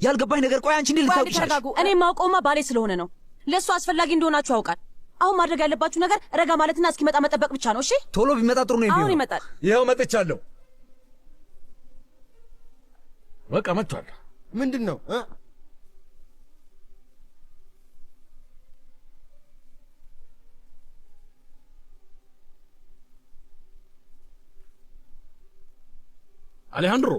ያልገባኝ ነገር ቆይ አንቺ እንዴት ልታውቂሽ? ተረጋጉ። እኔ ማውቀውማ ባሌ ስለሆነ ነው። ለሱ አስፈላጊ እንደሆናችሁ ያውቃል። አሁን ማድረግ ያለባችሁ ነገር ረጋ ማለትና እስኪመጣ መጠበቅ ብቻ ነው። እሺ ቶሎ ቢመጣ ጥሩ ነው የሚሆነው። አሁን ይመጣል። ይኸው መጥቻለሁ። በቃ መጥቷል። ምንድነው? አሌሃንድሮ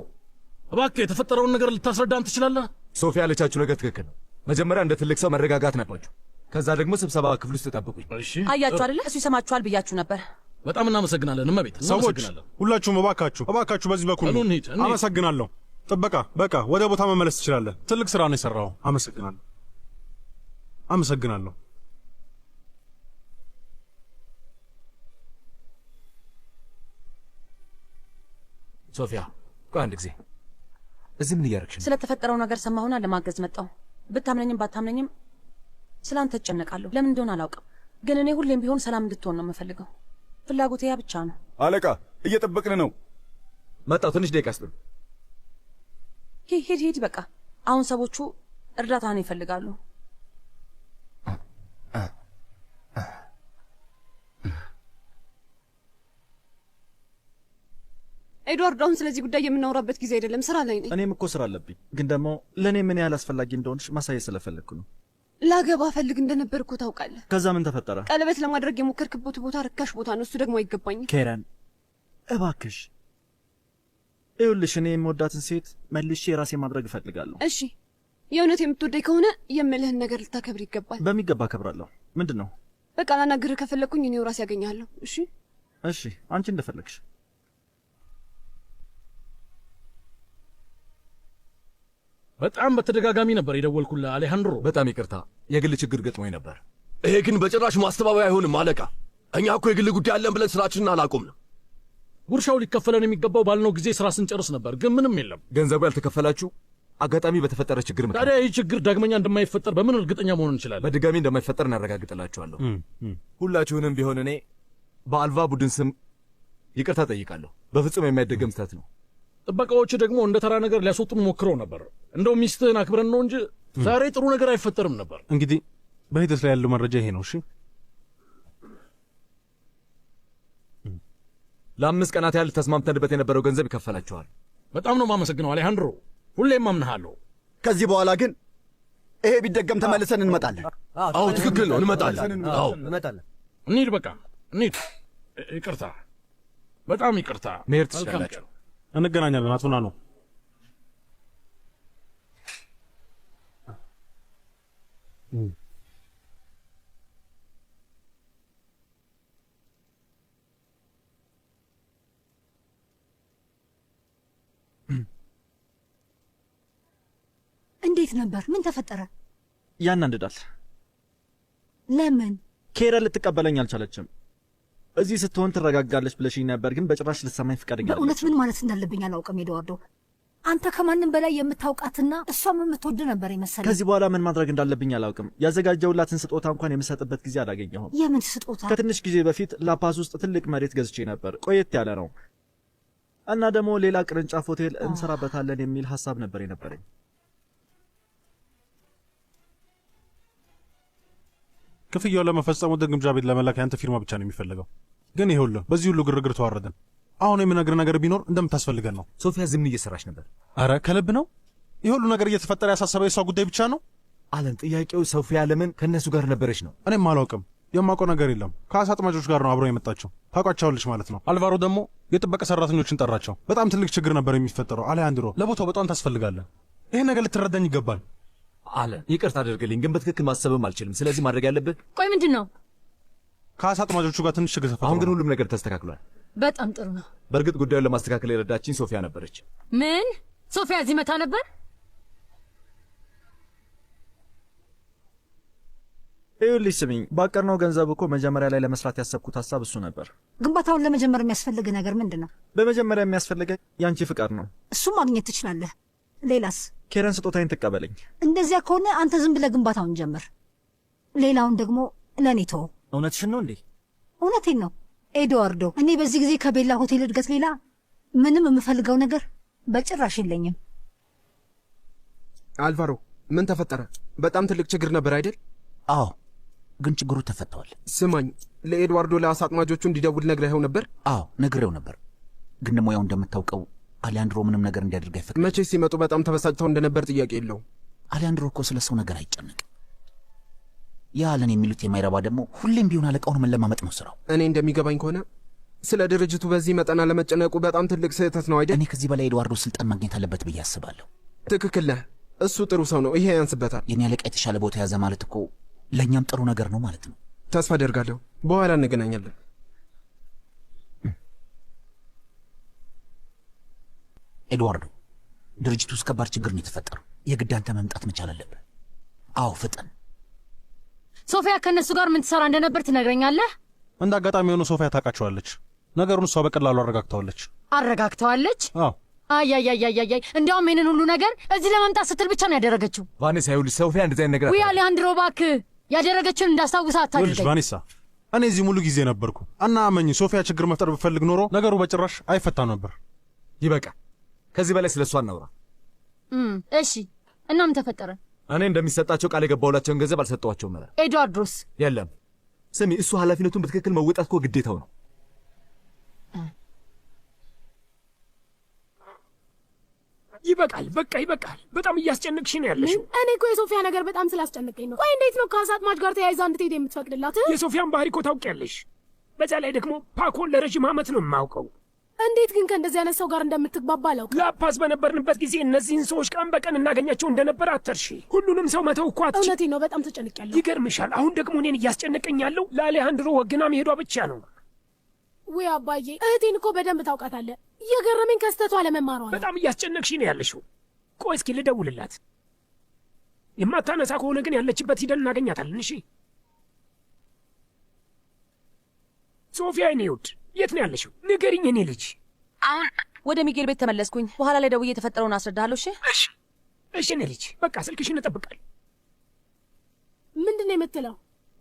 እባክህ የተፈጠረውን ነገር ልታስረዳን ትችላለህ? ሶፊያ ያለቻችሁ ነገር ትክክል ነው። መጀመሪያ እንደ ትልቅ ሰው መረጋጋት ነበራችሁ። ከዛ ደግሞ ስብሰባ ክፍል ውስጥ ጠብቁኝ። እሺ አያችሁ አይደለ? እሱ ይሰማችኋል ብያችሁ ነበር። በጣም እናመሰግናለን እመቤት። ሰዎች ሁላችሁም እባካችሁ በዚህ በኩል ነው። እንሂድ። አመሰግናለሁ። ጥበቃ በቃ ወደ ቦታ መመለስ ትችላለህ። ትልቅ ስራ ነው የሰራው። አመሰግናለሁ። ሶፊያ ቆይ አንድ ጊዜ እዚህ ምን እያደረግሽ ነው? ስለተፈጠረው ነገር ሰማሁና ለማገዝ መጣሁ። ብታምነኝም ባታምነኝም ስላንተ እጨነቃለሁ። ለምን እንደሆነ አላውቅም፣ ግን እኔ ሁሌም ቢሆን ሰላም እንድትሆን ነው የምፈልገው። ፍላጎቴ ያ ብቻ ነው። አለቃ እየጠበቅን ነው። መጣሁ። ትንሽ ደቂቃ ስጡኝ። ሂድ። በቃ አሁን ሰዎቹ እርዳታን ይፈልጋሉ። ኤድዋርድ፣ አሁን ስለዚህ ጉዳይ የምናወራበት ጊዜ አይደለም። ስራ ላይ ነኝ። እኔም እኮ ስራ አለብኝ፣ ግን ደግሞ ለእኔ ምን ያህል አስፈላጊ እንደሆንሽ ማሳየት ስለፈለግኩ ነው። ላገባ ፈልግ እንደነበር እኮ ታውቃለህ። ከዛ ምን ተፈጠረ? ቀለበት ለማድረግ የሞከርክበት ቦታ ርካሽ ቦታ ነው። እሱ ደግሞ አይገባኝም። ኬረን እባክሽ፣ ይኸውልሽ እኔ የምወዳትን ሴት መልሼ የራሴ ማድረግ እፈልጋለሁ። እሺ፣ የእውነት የምትወደኝ ከሆነ የምልህን ነገር ልታከብር ይገባል። በሚገባ አከብራለሁ። ምንድን ነው? በቃ ላናግርህ ከፈለግኩኝ እኔው ራሴ ያገኘሃለሁ። እሺ፣ አንቺ እንደፈለግሽ። በጣም በተደጋጋሚ ነበር የደወልኩልህ አሌሃንድሮ። በጣም ይቅርታ፣ የግል ችግር ገጥሞኝ ነበር። ይሄ ግን በጭራሽ ማስተባበያ አይሆንም አለቃ። እኛ እኮ የግል ጉዳይ አለን ብለን ስራችንን አላቆምንም። ጉርሻው ሊከፈለን የሚገባው ባልነው ጊዜ ስራ ስንጨርስ ነበር፣ ግን ምንም የለም። ገንዘቡ ያልተከፈላችሁ አጋጣሚ በተፈጠረ ችግር ምክንያት። ታዲያ ይህ ችግር ዳግመኛ እንደማይፈጠር በምን እርግጠኛ መሆን እንችላለን? በድጋሚ እንደማይፈጠር እናረጋግጥላችኋለሁ። ሁላችሁንም ቢሆን እኔ በአልቫ ቡድን ስም ይቅርታ ጠይቃለሁ። በፍጹም የማይደገም ስህተት ነው። ጥበቃዎች ደግሞ እንደ ተራ ነገር ሊያስወጡን ሞክረው ነበር። እንደው ሚስትህን አክብረን ነው እንጂ ዛሬ ጥሩ ነገር አይፈጠርም ነበር። እንግዲህ በሂደት ላይ ያለው መረጃ ይሄ ነው። እሺ፣ ለ5 ቀናት ያህል ተስማምተንበት የነበረው ገንዘብ ይከፈላችኋል። በጣም ነው የማመሰግነው አሌሃንድሮ፣ ሁሌም አምንሃለሁ። ከዚህ በኋላ ግን ይሄ ቢደገም ተመልሰን እንመጣለን። አዎ ትክክል ነው፣ እንመጣለን። አዎ እንሂድ፣ በቃ እንሂድ። ይቅርታ፣ በጣም ይቅርታ። መሄድ ትችላላችሁ። እንገናኛለን። አቱና ነው እንዴት ነበር? ምን ተፈጠረ? ያናንዳል። ለምን? ኬረን ልትቀበለኝ አልቻለችም። እዚህ ስትሆን ትረጋጋለች ብለሽኝ ነበር፣ ግን በጭራሽ ልትሰማኝ ፍቃደኛ አይደለችም። በእውነት ምን ማለት እንዳለብኝ አላውቅም ኤድዋርዶ። አንተ ከማንም በላይ የምታውቃትና እሷም የምትወድ ነበር ይመስላል። ከዚህ በኋላ ምን ማድረግ እንዳለብኝ አላውቅም። ያዘጋጀውላትን ስጦታ እንኳን የምሰጥበት ጊዜ አላገኘሁም። የምን ስጦታ? ከትንሽ ጊዜ በፊት ላፓስ ውስጥ ትልቅ መሬት ገዝቼ ነበር። ቆየት ያለ ነው እና ደግሞ ሌላ ቅርንጫፍ ሆቴል እንሰራበታለን የሚል ሐሳብ ነበር የነበረኝ። ክፍያው ለመፈጸሙ ወደ ግምጃ ቤት ለመላክ ያንተ ፊርማ ብቻ ነው የሚፈልገው። ግን ይኸውልህ በዚህ ሁሉ ግርግር ተዋረድን። አሁን የምነግርህ ነገር ቢኖር እንደምታስፈልገን ነው። ሶፊያ ዝም እየሰራች ነበር። አረ ከልብ ነው። ይህ ሁሉ ነገር እየተፈጠረ ያሳሰበ የሷ ጉዳይ ብቻ ነው። አለን ጥያቄው ሶፊያ ለምን ከእነሱ ጋር ነበረች ነው። እኔም አላውቅም። የማውቀው ነገር የለም። ከአሳ አጥማጆች ጋር ነው አብረው የመጣቸው። ታውቋቸዋለች ማለት ነው። አልቫሮ ደግሞ የጥበቃ ሰራተኞችን ጠራቸው። በጣም ትልቅ ችግር ነበር የሚፈጠረው። አሌሃንድሮ ለቦታው በጣም ታስፈልጋለህ። ይሄን ነገር ልትረዳኝ ይገባል። አለን ይቅርታ አድርግልኝ፣ ግን በትክክል ማሰብም አልችልም። ስለዚህ ማድረግ ያለብህ ቆይ ምንድን ነው? ከአሳ አጥማጆቹ ጋር ትንሽ ችግር ተፈጥሯል። አሁን ግን ሁሉም ነገር ተስተካክሏል። በጣም ጥሩ ነው። በእርግጥ ጉዳዩን ለማስተካከል የረዳችኝ ሶፊያ ነበረች። ምን? ሶፊያ እዚህ መታ ነበር? ይኸውልሽ ስሚኝ፣ ባቀርነው ገንዘብ እኮ መጀመሪያ ላይ ለመስራት ያሰብኩት ሐሳብ እሱ ነበር። ግንባታውን ለመጀመር የሚያስፈልግ ነገር ምንድን ነው? በመጀመሪያ የሚያስፈልገኝ ያንቺ ፍቃድ ነው። እሱም ማግኘት ትችላለህ። ሌላስ? ኬረን ስጦታዬን ትቀበለኝ። እንደዚያ ከሆነ አንተ ዝም ብለህ ግንባታውን ጀምር፣ ሌላውን ደግሞ ለእኔ ተወው። እውነትሽን ነው እንዴ? እውነቴን ነው ኤድዋርዶ። እኔ በዚህ ጊዜ ከቤላ ሆቴል እድገት ሌላ ምንም የምፈልገው ነገር በጭራሽ የለኝም። አልቫሮ ምን ተፈጠረ? በጣም ትልቅ ችግር ነበር አይደል? አዎ፣ ግን ችግሩ ተፈቷል። ስማኝ፣ ለኤድዋርዶ ለአሳ አጥማጆቹ እንዲደውል ነግረኸው ነበር? አዎ ነግሬው ነበር። ግን ደግሞ ያው እንደምታውቀው አሊያንድሮ ምንም ነገር እንዲያደርግ አይፈቅድም። መቼ ሲመጡ በጣም ተበሳጭተው እንደነበር ጥያቄ የለውም። አሊያንድሮ እኮ ስለ ሰው ነገር አይጨነቅም። ያ አለን የሚሉት የማይረባ ደግሞ ሁሌም ቢሆን አለቃውን መለማመጥ ነው ስራው። እኔ እንደሚገባኝ ከሆነ ስለ ድርጅቱ በዚህ መጠን አለመጨነቁ በጣም ትልቅ ስህተት ነው አይደል? እኔ ከዚህ በላይ ኤድዋርዶ ስልጣን ማግኘት አለበት ብዬ አስባለሁ። ትክክል ነህ። እሱ ጥሩ ሰው ነው። ይሄ ያንስበታል። የኔ አለቃ የተሻለ ቦታ ያዘ ማለት እኮ ለእኛም ጥሩ ነገር ነው ማለት ነው። ተስፋ አደርጋለሁ። በኋላ እንገናኛለን። ኤድዋርዶ፣ ድርጅቱ ውስጥ ከባድ ችግር ነው የተፈጠረው። የግድ አንተ መምጣት መቻል አለብህ። አዎ ፍጠን። ሶፊያ ከእነሱ ጋር ምን ትሰራ እንደነበር ትነግረኛለህ? እንደ አጋጣሚ የሆነ ሶፊያ ታውቃቸዋለች። ነገሩን እሷ በቀላሉ አረጋግተዋለች። አረጋግተዋለች? አዎ። አያያያያያይ እንዲያውም ይህንን ሁሉ ነገር እዚህ ለመምጣት ስትል ብቻ ነው ያደረገችው። ቫኔሳ፣ ይኸውልሽ ሶፊያ እንደዚህ አይነት ነገር ውይ አሌሃንድሮ እባክህ ያደረገችውን እንዳስታውሳ አታድርገኝ። ይኸውልሽ ቫኔሳ፣ እኔ እዚህ ሙሉ ጊዜ ነበርኩ እና አመኝ ሶፊያ ችግር መፍጠር ብፈልግ ኖሮ ነገሩ በጭራሽ አይፈታም ነበር። ይበቃ። ከዚህ በላይ ስለሷ እናውራ። እሺ፣ እና ምን ተፈጠረ? እኔ እንደሚሰጣቸው ቃል የገባውላቸውን ገንዘብ አልሰጠዋቸውም ነበር። ኤድዋርዶስ? የለም። ስሚ፣ እሱ ኃላፊነቱን በትክክል መወጣት እኮ ግዴታው ነው። ይበቃል፣ በቃ ይበቃል። በጣም እያስጨነቅሽ ነው ያለሽው። እኔ እኮ የሶፊያ ነገር በጣም ስላስጨነቀኝ ነው። ቆይ እንዴት ነው ከአሳ አጥማጅ ጋር ተያይዛ እንድትሄድ የምትፈቅድላት? የሶፊያን ባህሪ እኮ ታውቂያለሽ። በዛ ላይ ደግሞ ፓኮን ለረዥም ዓመት ነው የማውቀው። እንዴት ግን ከእንደዚህ አይነት ሰው ጋር እንደምትግባባ አላውቅም። ላፓዝ በነበርንበት ጊዜ እነዚህን ሰዎች ቀን በቀን እናገኛቸው እንደነበር አትርሺ። ሁሉንም ሰው መተው እኮ አትችል። እውነቴን ነው፣ በጣም ተጨንቄያለሁ። ይገርምሻል፣ አሁን ደግሞ እኔን እያስጨነቀኝ ያለው ለአሌሃንድሮ ወግና መሄዷ ብቻ ነው። ውይ አባዬ፣ እህቴን እኮ በደንብ ታውቃታለህ። እየገረመኝ ከስተቷ አለመማሯ ነው። በጣም እያስጨነቅሽ ነው ያለሽው። ቆይ እስኪ ልደውልላት። የማታነሳ ከሆነ ግን ያለችበት ሂደን እናገኛታለን። እሺ ሶፊያ፣ እኔ ውድ የት ነው ያለሽው? ንገሪኝ እኔ ልጅ። አሁን ወደ ሚጌል ቤት ተመለስኩኝ። በኋላ ላይ ደውዬ የተፈጠረውን አስረዳሃለሁ። እሺ እሺ እኔ ልጅ፣ በቃ ስልክሽን እጠብቃለሁ። ምንድን ነው የምትለው?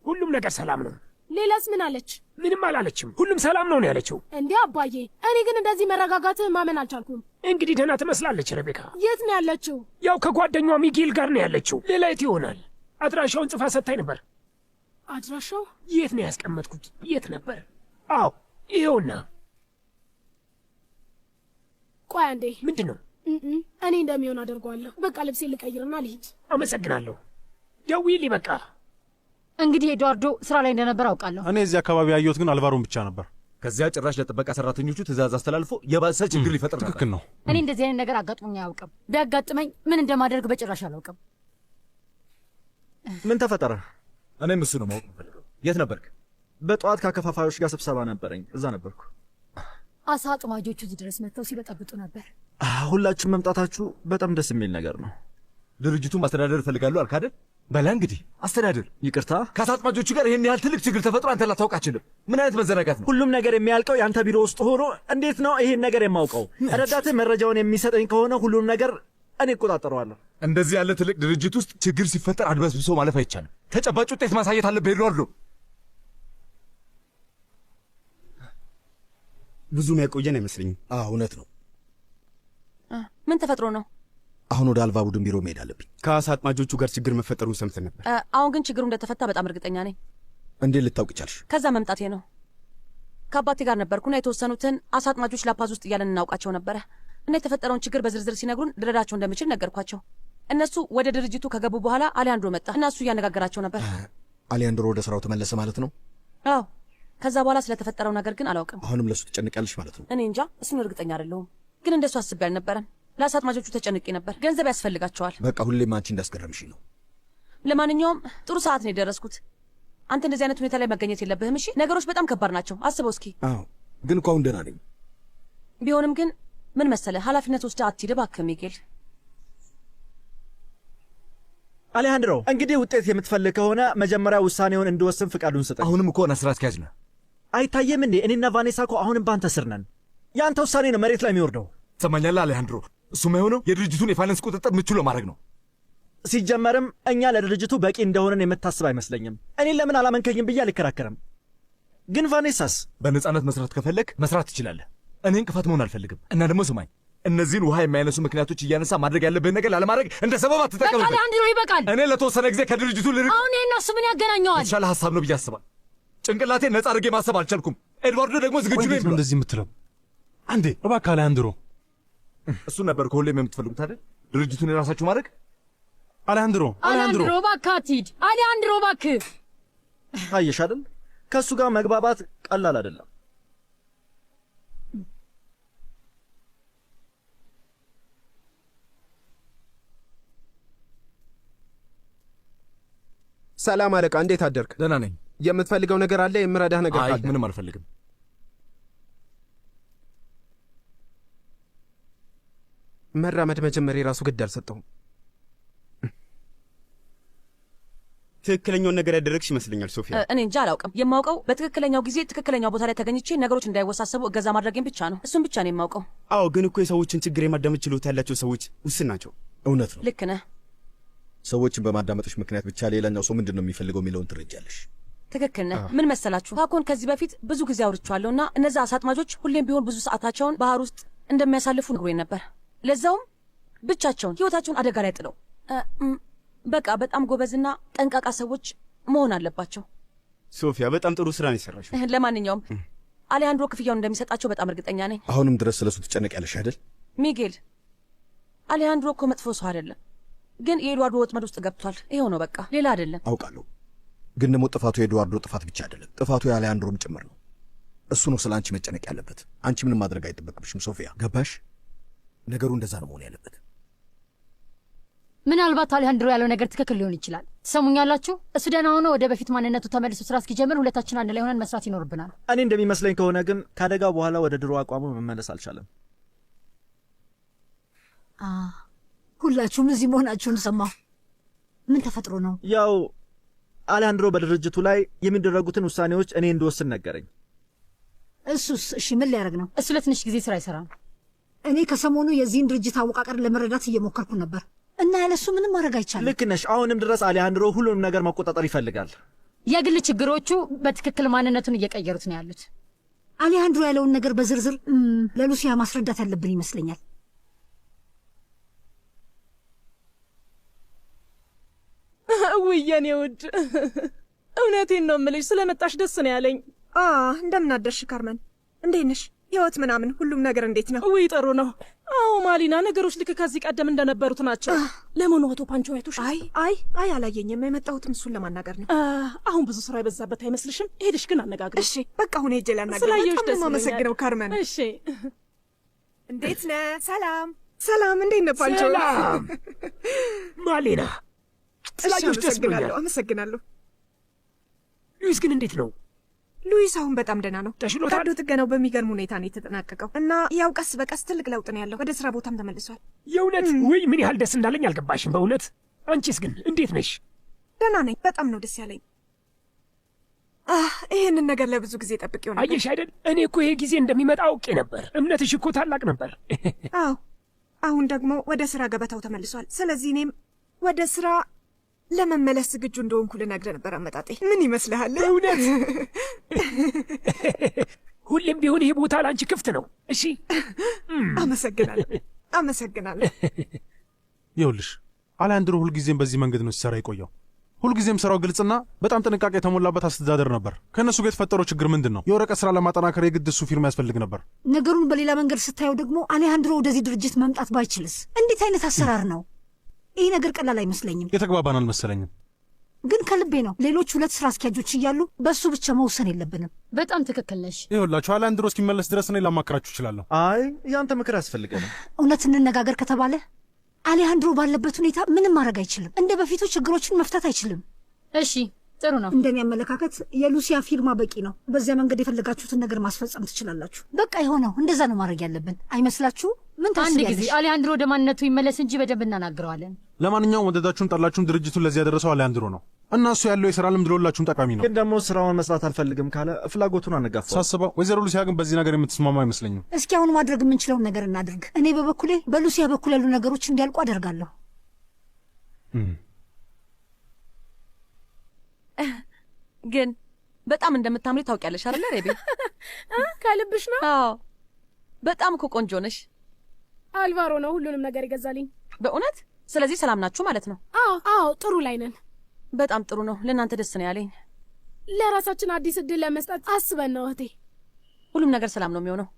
ሁሉም ነገር ሰላም ነው። ሌላስ ምን አለች? ምንም አላለችም። ሁሉም ሰላም ነው ያለችው። እንዴ አባዬ፣ እኔ ግን እንደዚህ መረጋጋትህ ማመን አልቻልኩም። እንግዲህ ደህና ትመስላለች ረቤካ። የት ነው ያለችው? ያው ከጓደኛዋ ሚጌል ጋር ነው ያለችው። ሌላ የት ይሆናል? አድራሻውን ጽፋ ሰጥታኝ ነበር። አድራሻው የት ነው ያስቀመጥኩት? የት ነበር? አዎ ይኸውና። ቆይ አንዴ። ምንድን ነው? እኔ እንደሚሆን አደርገዋለሁ። በቃ ልብሴ ልቀይርና ልሂድ። አመሰግናለሁ። ደውዪልኝ በቃ። እንግዲህ ኤድዋርዶ ስራ ላይ እንደነበር አውቃለሁ። እኔ እዚህ አካባቢ ያየሁት ግን አልቫሮን ብቻ ነበር። ከዚያ ጭራሽ ለጥበቃ ሰራተኞቹ ትእዛዝ አስተላልፎ የባሰ ችግር ሊፈጥር ነበር። ትክክል ነው። እኔ እንደዚህ አይነት ነገር አጋጥሞኝ አያውቅም። ቢያጋጥመኝ ምን እንደማደርግ በጭራሽ አላውቅም። ምን ተፈጠረ? እኔም እሱ ነው ማወቅ የምፈልገው። የት ነበርክ? በጠዋት ከአከፋፋዮች ጋር ስብሰባ ነበረኝ፣ እዛ ነበርኩ። አሳ አጥማጆቹ እዚህ ድረስ መጥተው ሲበጠብጡ ነበር። ሁላችሁም መምጣታችሁ በጣም ደስ የሚል ነገር ነው። ድርጅቱን ማስተዳደር እፈልጋለሁ አልክ አይደል? በላ እንግዲህ አስተዳደር። ይቅርታ፣ ከአሳ አጥማጆቹ ጋር ይህን ያህል ትልቅ ችግር ተፈጥሮ አንተ ላታውቅ አትችልም። ምን አይነት መዘናጋት ነው? ሁሉም ነገር የሚያልቀው የአንተ ቢሮ ውስጥ ሆኖ እንዴት ነው ይህን ነገር የማውቀው? ረዳትህ መረጃውን የሚሰጠኝ ከሆነ ሁሉም ነገር እኔ እቆጣጠረዋለሁ። እንደዚህ ያለ ትልቅ ድርጅት ውስጥ ችግር ሲፈጠር አድበስብሶ ማለፍ አይቻልም። ተጨባጭ ውጤት ማሳየት አለብህ ኤድዋርዶ። ብዙም ያቆየን አይመስለኝም። እውነት ነው። ምን ተፈጥሮ ነው? አሁን ወደ አልቫ ቡድን ቢሮ መሄድ አለብኝ። ከአሳ አጥማጆቹ ጋር ችግር መፈጠሩን ሰምተን ነበር። አሁን ግን ችግሩ እንደተፈታ በጣም እርግጠኛ ነኝ። እንዴት ልታውቅ ቻልሽ? ከዛ መምጣቴ ነው። ከአባቴ ጋር ነበርኩና የተወሰኑትን አሳ አጥማጆች ላፓዝ ውስጥ እያለን እናውቃቸው ነበረ እና የተፈጠረውን ችግር በዝርዝር ሲነግሩን ልረዳቸው እንደምችል ነገርኳቸው። እነሱ ወደ ድርጅቱ ከገቡ በኋላ አሊያንድሮ መጣ እና እሱ እያነጋገራቸው ነበር። አሊያንድሮ ወደ ስራው ተመለሰ ማለት ነው? አዎ። ከዛ በኋላ ስለተፈጠረው ነገር ግን አላውቅም። አሁንም ለሱ ትጨነቂያለሽ ማለት ነው? እኔ እንጃ፣ እሱን እርግጠኛ አይደለሁም። ግን እንደሱ አስቤ አልነበረም። ለአሳ አጥማጆቹ ተጨንቄ ነበር። ገንዘብ ያስፈልጋቸዋል። በቃ ሁሌም አንቺ እንዳስገረምሽ ነው። ለማንኛውም ጥሩ ሰዓት ነው የደረስኩት። አንተ እንደዚህ አይነት ሁኔታ ላይ መገኘት የለብህም። እሺ፣ ነገሮች በጣም ከባድ ናቸው። አስበው እስኪ። አዎ፣ ግን እኮ አሁን ደህና ነኝ። ቢሆንም ግን ምን መሰለህ፣ ኃላፊነት ወስደህ አትሂድ እባክህ ሚጌል። አሌሃንድሮ፣ እንግዲህ ውጤት የምትፈልግ ከሆነ መጀመሪያ ውሳኔውን እንድወስን ፍቃዱን ስጠኝ። አሁንም እኮ ስራ አስኪያጅ ነህ። አይታየም እንዴ? እኔና ቫኔሳ እኮ አሁንም በአንተ ስር ነን። የአንተ ውሳኔ ነው መሬት ላይ የሚወርደው። ትሰማኛለህ አሌሃንድሮ? እሱም የሆነው የድርጅቱን የፋይናንስ ቁጥጥር ምቹ ለማድረግ ነው። ሲጀመርም እኛ ለድርጅቱ በቂ እንደሆነን የምታስብ አይመስለኝም። እኔን ለምን አላመንከኝም ብዬ አልከራከርም። ግን ቫኔሳስ? በነጻነት መስራት ከፈለግ መስራት ትችላለህ። እኔ እንቅፋት መሆን አልፈልግም። እና ደግሞ ስማኝ፣ እነዚህን ውሃ የማይነሱ ምክንያቶች እያነሳ ማድረግ ያለብህን ነገር ላለማድረግ እንደ ሰበብ አትጠቀምበት። በቃ አሌሃንድሮ ይበቃል። እኔ ለተወሰነ ጊዜ ከድርጅቱ ልርቅ። አሁን ይሄን እሱ ምን ያገናኘዋል? የተሻለ ሀሳብ ነው ብዬ አስባለሁ። ጭንቅላቴን ነጻ አድርጌ ማሰብ አልቻልኩም። ኤድዋርዶ ደግሞ ዝግጁ ነኝ ብሏል። እንደዚህ የምትለው አንዴ እባክህ አሌሃንድሮ። እሱን ነበር ከሁሌም የምትፈልጉት አይደል? ድርጅቱን የራሳችሁ ማድረግ። አሌሃንድሮ እባክህ አትሂድ። አሌሃንድሮ እባክህ። አየሽ አይደል ከእሱ ጋር መግባባት ቀላል አይደለም። ሰላም አለቃ፣ እንዴት አደርክ? ደህና ነኝ። የምትፈልገው ነገር አለ? የምረዳህ ነገር ካለ? አይ ምንም አልፈልግም። መራመድ መጀመሪያ የራሱ ግድ አልሰጠውም። ትክክለኛውን ነገር ያደረግሽ ይመስለኛል ሶፊያ። እኔ እንጃ አላውቅም። የማውቀው በትክክለኛው ጊዜ ትክክለኛው ቦታ ላይ ተገኝቼ ነገሮች እንዳይወሳሰቡ እገዛ ማድረጌን ብቻ ነው። እሱን ብቻ ነው የማውቀው። አዎ፣ ግን እኮ የሰዎችን ችግር የማዳመጥ ችሎታ ያላቸው ሰዎች ውስን ናቸው። እውነት ነው። ልክ ነህ። ሰዎችን በማዳመጦች ምክንያት ብቻ ሌላኛው ሰው ምንድን ነው የሚፈልገው የሚለውን ትረጃለሽ። ትክክል ነህ። ምን መሰላችሁ ታኮን ከዚህ በፊት ብዙ ጊዜ አውርቼዋለሁና እነዛ አሳጥማጆች ሁሌም ቢሆን ብዙ ሰዓታቸውን ባህር ውስጥ እንደሚያሳልፉ ነግሮኝ ነበር። ለዛውም ብቻቸውን ህይወታቸውን አደጋ ላይ ጥለው። በቃ በጣም ጎበዝና ጠንቃቃ ሰዎች መሆን አለባቸው። ሶፊያ በጣም ጥሩ ስራ ነው የሰራሽው። ለማንኛውም አሌሃንድሮ ክፍያውን እንደሚሰጣቸው በጣም እርግጠኛ ነኝ። አሁንም ድረስ ስለሱ ትጨነቂያለሽ አይደል? ሚጌል፣ አሌሃንድሮ እኮ መጥፎ ሰው አይደለም፣ ግን የኤድዋርዶ ወጥመድ ውስጥ ገብቷል። ይኸው ነው በቃ፣ ሌላ አይደለም። አውቃለሁ፣ ግን ደግሞ ጥፋቱ የኤድዋርዶ ጥፋት ብቻ አይደለም፣ ጥፋቱ የአሌሃንድሮም ጭምር ነው። እሱ ነው ስለ አንቺ መጨነቅ ያለበት። አንቺ ምንም ማድረግ አይጠበቅብሽም ሶፊያ። ገባሽ? ነገሩ እንደዛ ነው መሆን ያለበት። ምናልባት አሌሃንድሮ ያለው ነገር ትክክል ሊሆን ይችላል። ትሰሙኛላችሁ? እሱ ደህና ሆኖ ወደ በፊት ማንነቱ ተመልሶ ስራ እስኪጀምር ሁለታችን አንድ ላይ ሆነን መስራት ይኖርብናል። እኔ እንደሚመስለኝ ከሆነ ግን ከአደጋው በኋላ ወደ ድሮ አቋሙ መመለስ አልቻለም። ሁላችሁም እዚህ መሆናችሁን ሰማሁ። ምን ተፈጥሮ ነው? ያው አሌሃንድሮ በድርጅቱ ላይ የሚደረጉትን ውሳኔዎች እኔ እንድወስን ነገረኝ። እሱስ እሺ ምን ሊያደርግ ነው? እሱ ለትንሽ ጊዜ ስራ አይሰራም። እኔ ከሰሞኑ የዚህን ድርጅት አወቃቀር ለመረዳት እየሞከርኩ ነበር እና ያለሱ ምንም ማድረግ አይቻልም። ልክ ነሽ። አሁንም ድረስ አሌሃንድሮ ሁሉንም ነገር መቆጣጠር ይፈልጋል። የግል ችግሮቹ በትክክል ማንነቱን እየቀየሩት ነው ያሉት። አሌሃንድሮ ያለውን ነገር በዝርዝር ለሉሲያ ማስረዳት ያለብን ይመስለኛል። ውይ የኔ ውድ፣ እውነቴን ነው የምልሽ፣ ስለመጣሽ ደስ ነው ያለኝ። እንደምን አደርሽ ካርመን? እንዴት ነሽ? ህይወት ምናምን ሁሉም ነገር እንዴት ነው? ውይ ጥሩ ነው። አዎ ማሊና፣ ነገሮች ልክ ከዚህ ቀደም እንደነበሩት ናቸው። ለመሆኑ አቶ ፓንቾ አይቶሽ? አይ አላየኝም። የመጣሁትም እሱን ለማናገር ነው። አሁን ብዙ ስራ የበዛበት አይመስልሽም? ሄድሽ ግን አነጋግር። እሺ በቃ አሁን ሄጄ ላናገር። ስላየሁሽ ደስ ይለኛል። አመሰግነው ካርመን። እሺ እንዴት ነህ? ሰላም። እንዴት ነህ ፓንቾ? ማሊና፣ ስላየሁሽ ደስ ብሎኛል። አመሰግናለሁ። ሉዊስ ግን እንዴት ነው? ሉዊስ አሁን በጣም ደህና ነው። ተሽሎታል? ቀዶ ጥገናው በሚገርም ሁኔታ ነው የተጠናቀቀው እና ያው ቀስ በቀስ ትልቅ ለውጥ ነው ያለው። ወደ ስራ ቦታም ተመልሷል። የእውነት? ውይ ምን ያህል ደስ እንዳለኝ አልገባሽም በእውነት። አንቺስ ግን እንዴት ነሽ? ደህና ነኝ። በጣም ነው ደስ ያለኝ። ይህንን ነገር ለብዙ ጊዜ ጠብቄው ነበር። አየሽ አይደል? እኔ እኮ ይሄ ጊዜ እንደሚመጣ አውቄ ነበር። እምነትሽ እኮ ታላቅ ነበር። አዎ፣ አሁን ደግሞ ወደ ስራ ገበታው ተመልሷል። ስለዚህ እኔም ወደ ስራ ለመመለስ ዝግጁ እንደሆንኩ ልነግርህ ነበር አመጣጤ። ምን ይመስልሃል? እውነት? ሁሌም ቢሆን ይሄ ቦታ ለአንቺ ክፍት ነው። እሺ። አመሰግናለሁ። ይኸውልሽ አሌሃንድሮ ሁልጊዜም በዚህ መንገድ ነው ሲሰራ የቆየው። ሁልጊዜም ስራው ግልጽና በጣም ጥንቃቄ የተሞላበት አስተዳደር ነበር። ከእነሱ ጋር የተፈጠረው ችግር ምንድን ነው? የወረቀት ስራ ለማጠናከር የግድ እሱ ፊርማ ያስፈልግ ነበር። ነገሩን በሌላ መንገድ ስታየው ደግሞ አሌሃንድሮ ወደዚህ ድርጅት መምጣት ባይችልስ? እንዴት አይነት አሰራር ነው? ይህ ነገር ቀላል አይመስለኝም። የተግባባን አልመሰለኝም። ግን ከልቤ ነው። ሌሎች ሁለት ስራ አስኪያጆች እያሉ በእሱ ብቻ መውሰን የለብንም። በጣም ትክክል ነሽ። ይኸውላችሁ አሌሃንድሮ እስኪመለስ ድረስ እኔ ላማክራችሁ እችላለሁ። አይ ያንተ ምክር ያስፈልገንም። እውነት እንነጋገር ከተባለ አሌሃንድሮ ባለበት ሁኔታ ምንም ማድረግ አይችልም። እንደ በፊቱ ችግሮችን መፍታት አይችልም። እሺ ጥሩ ነው። እንደኔ አመለካከት የሉሲያ ፊርማ በቂ ነው። በዚያ መንገድ የፈለጋችሁትን ነገር ማስፈጸም ትችላላችሁ። በቃ የሆነው እንደዛ ነው ማድረግ ያለብን አይመስላችሁ? ምን ታስቢያለሽ? አንድ ጊዜ አሌሃንድሮ ወደ ማንነቱ ይመለስ እንጂ በደንብ እናናግረዋለን። ለማንኛውም ወደዳችሁም ጠላችሁም ድርጅቱን ለዚህ ያደረሰው አሌሃንድሮ ነው እና እሱ ያለው የሥራ ልምድ ለሁላችሁም ጠቃሚ ነው። ግን ደግሞ ስራውን መስራት አልፈልግም ካለ ፍላጎቱን አነጋፋው። ሳስበው ወይዘሮ ሉሲያ ግን በዚህ ነገር የምትስማማ አይመስለኝም። እስኪ አሁን ማድረግ የምንችለውን ነገር እናድርግ። እኔ በበኩሌ በሉሲያ በኩል ያሉ ነገሮች እንዲያልቁ አደርጋለሁ። ግን በጣም እንደምታምሪ ታውቂያለሽ አይደለ ሬቤ? ከልብሽ ነው? አዎ፣ በጣም እኮ ቆንጆ ነሽ። አልቫሮ ነው ሁሉንም ነገር ይገዛልኝ። በእውነት? ስለዚህ ሰላም ናችሁ ማለት ነው? አዎ፣ ጥሩ ላይ ነን። በጣም ጥሩ ነው። ለእናንተ ደስ ነው ያለኝ። ለራሳችን አዲስ እድል ለመስጠት አስበን ነው እህቴ። ሁሉም ነገር ሰላም ነው የሚሆነው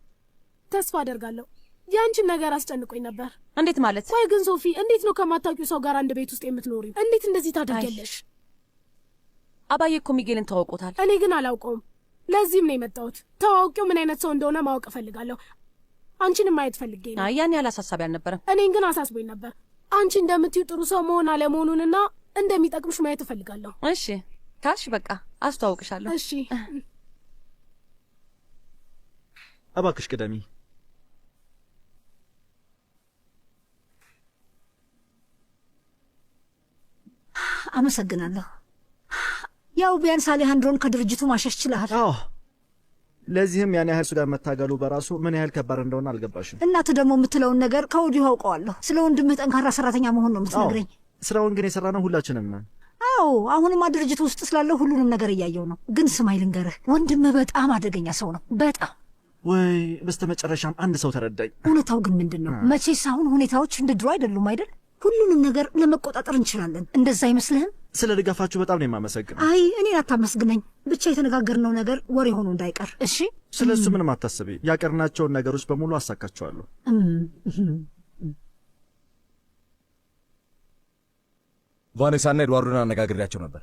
ተስፋ አደርጋለሁ። ያንቺን ነገር አስጨንቆኝ ነበር። እንዴት ማለት? ቆይ ግን ሶፊ፣ እንዴት ነው ከማታውቂው ሰው ጋር አንድ ቤት ውስጥ የምትኖሪው? እንዴት እንደዚህ ታደርጊያለሽ? አባዬ እኮ ሚጌልን ተዋውቆታል። እኔ ግን አላውቀውም። ለዚህም ነው የመጣሁት። ተዋውቂው ምን አይነት ሰው እንደሆነ ማወቅ እፈልጋለሁ። አንቺንም ማየት ፈልጌ ነው። ያን ያህል አሳሳቢ አልነበረም። እኔን ግን አሳስቦኝ ነበር። አንቺ እንደምትዩ ጥሩ ሰው መሆን አለመሆኑንና እንደሚጠቅምሽ ማየት እፈልጋለሁ። እሺ ካልሽ በቃ አስተዋውቅሻለሁ። እሺ እባክሽ ቅደሚ። አመሰግናለሁ። ያው ቢያንስ አሌሃንድሮን ከድርጅቱ ማሸሽ ችለሃል። አዎ፣ ለዚህም ያን ያህል እሱ ጋር መታገሉ በራሱ ምን ያህል ከባድ እንደሆነ አልገባሽም። እናት ደግሞ የምትለውን ነገር ከወዲሁ አውቀዋለሁ። ስለ ወንድምህ ጠንካራ ሰራተኛ መሆን ነው የምትነግረኝ። ስራውን ግን የሰራነው ሁላችንም ነን። አዎ፣ አሁንማ ድርጅቱ ውስጥ ስላለው ሁሉንም ነገር እያየው ነው። ግን ስማይ ልንገርህ፣ ወንድምህ በጣም አደገኛ ሰው ነው። በጣም ወይ። በስተመጨረሻም አንድ ሰው ተረዳኝ። እውነታው ግን ምንድን ነው? መቼስ አሁን ሁኔታዎች እንደ ድሮ አይደሉም አይደል? ሁሉንም ነገር ለመቆጣጠር እንችላለን። እንደዛ አይመስልህም? ስለ ድጋፋችሁ በጣም ነው የማመሰግነው። አይ እኔን አታመስግነኝ። ብቻ የተነጋገርነው ነገር ወሬ ሆኖ እንዳይቀር እሺ? ስለ እሱ ምንም አታስቢ። ያቀርናቸውን ነገሮች በሙሉ አሳካቸዋለሁ። ቫኔሳና ኤድዋርዶን አነጋግሬያቸው ነበር።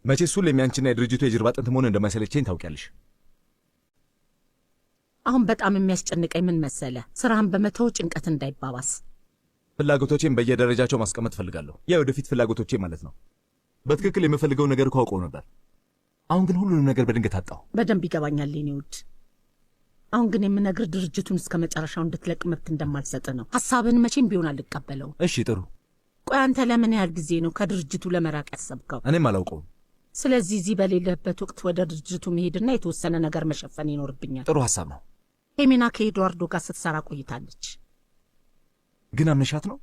መቼስ ሁሌም ያንቺና የድርጅቱ የጀርባ አጥንት መሆን እንደማይሰለቸኝ ታውቂያለሽ። አሁን በጣም የሚያስጨንቀኝ ምን መሰለ? ስራህን በመተው ጭንቀት እንዳይባባስ ፍላጎቶቼን በየደረጃቸው ማስቀመጥ እፈልጋለሁ። ያ ወደፊት ፍላጎቶቼ ማለት ነው። በትክክል የምፈልገው ነገር እኮ አውቀው ነበር። አሁን ግን ሁሉንም ነገር በድንገት አጣሁ። በደንብ ይገባኛል የኔ ውድ። አሁን ግን የምነግርህ ድርጅቱን እስከ መጨረሻው እንድትለቅ መብት እንደማልሰጥ ነው። ሐሳብን መቼም ቢሆን አልቀበለው። እሺ ጥሩ። ቆይ አንተ ለምን ያህል ጊዜ ነው ከድርጅቱ ለመራቅ ያሰብከው? እኔም አላውቀውም። ስለዚህ እዚህ በሌለበት ወቅት ወደ ድርጅቱ መሄድና የተወሰነ ነገር መሸፈን ይኖርብኛል። ጥሩ ሐሳብ ነው። ሄሜና ከኤድዋርዶ ጋር ስትሰራ ቆይታለች። ግን አምነሻት ነው?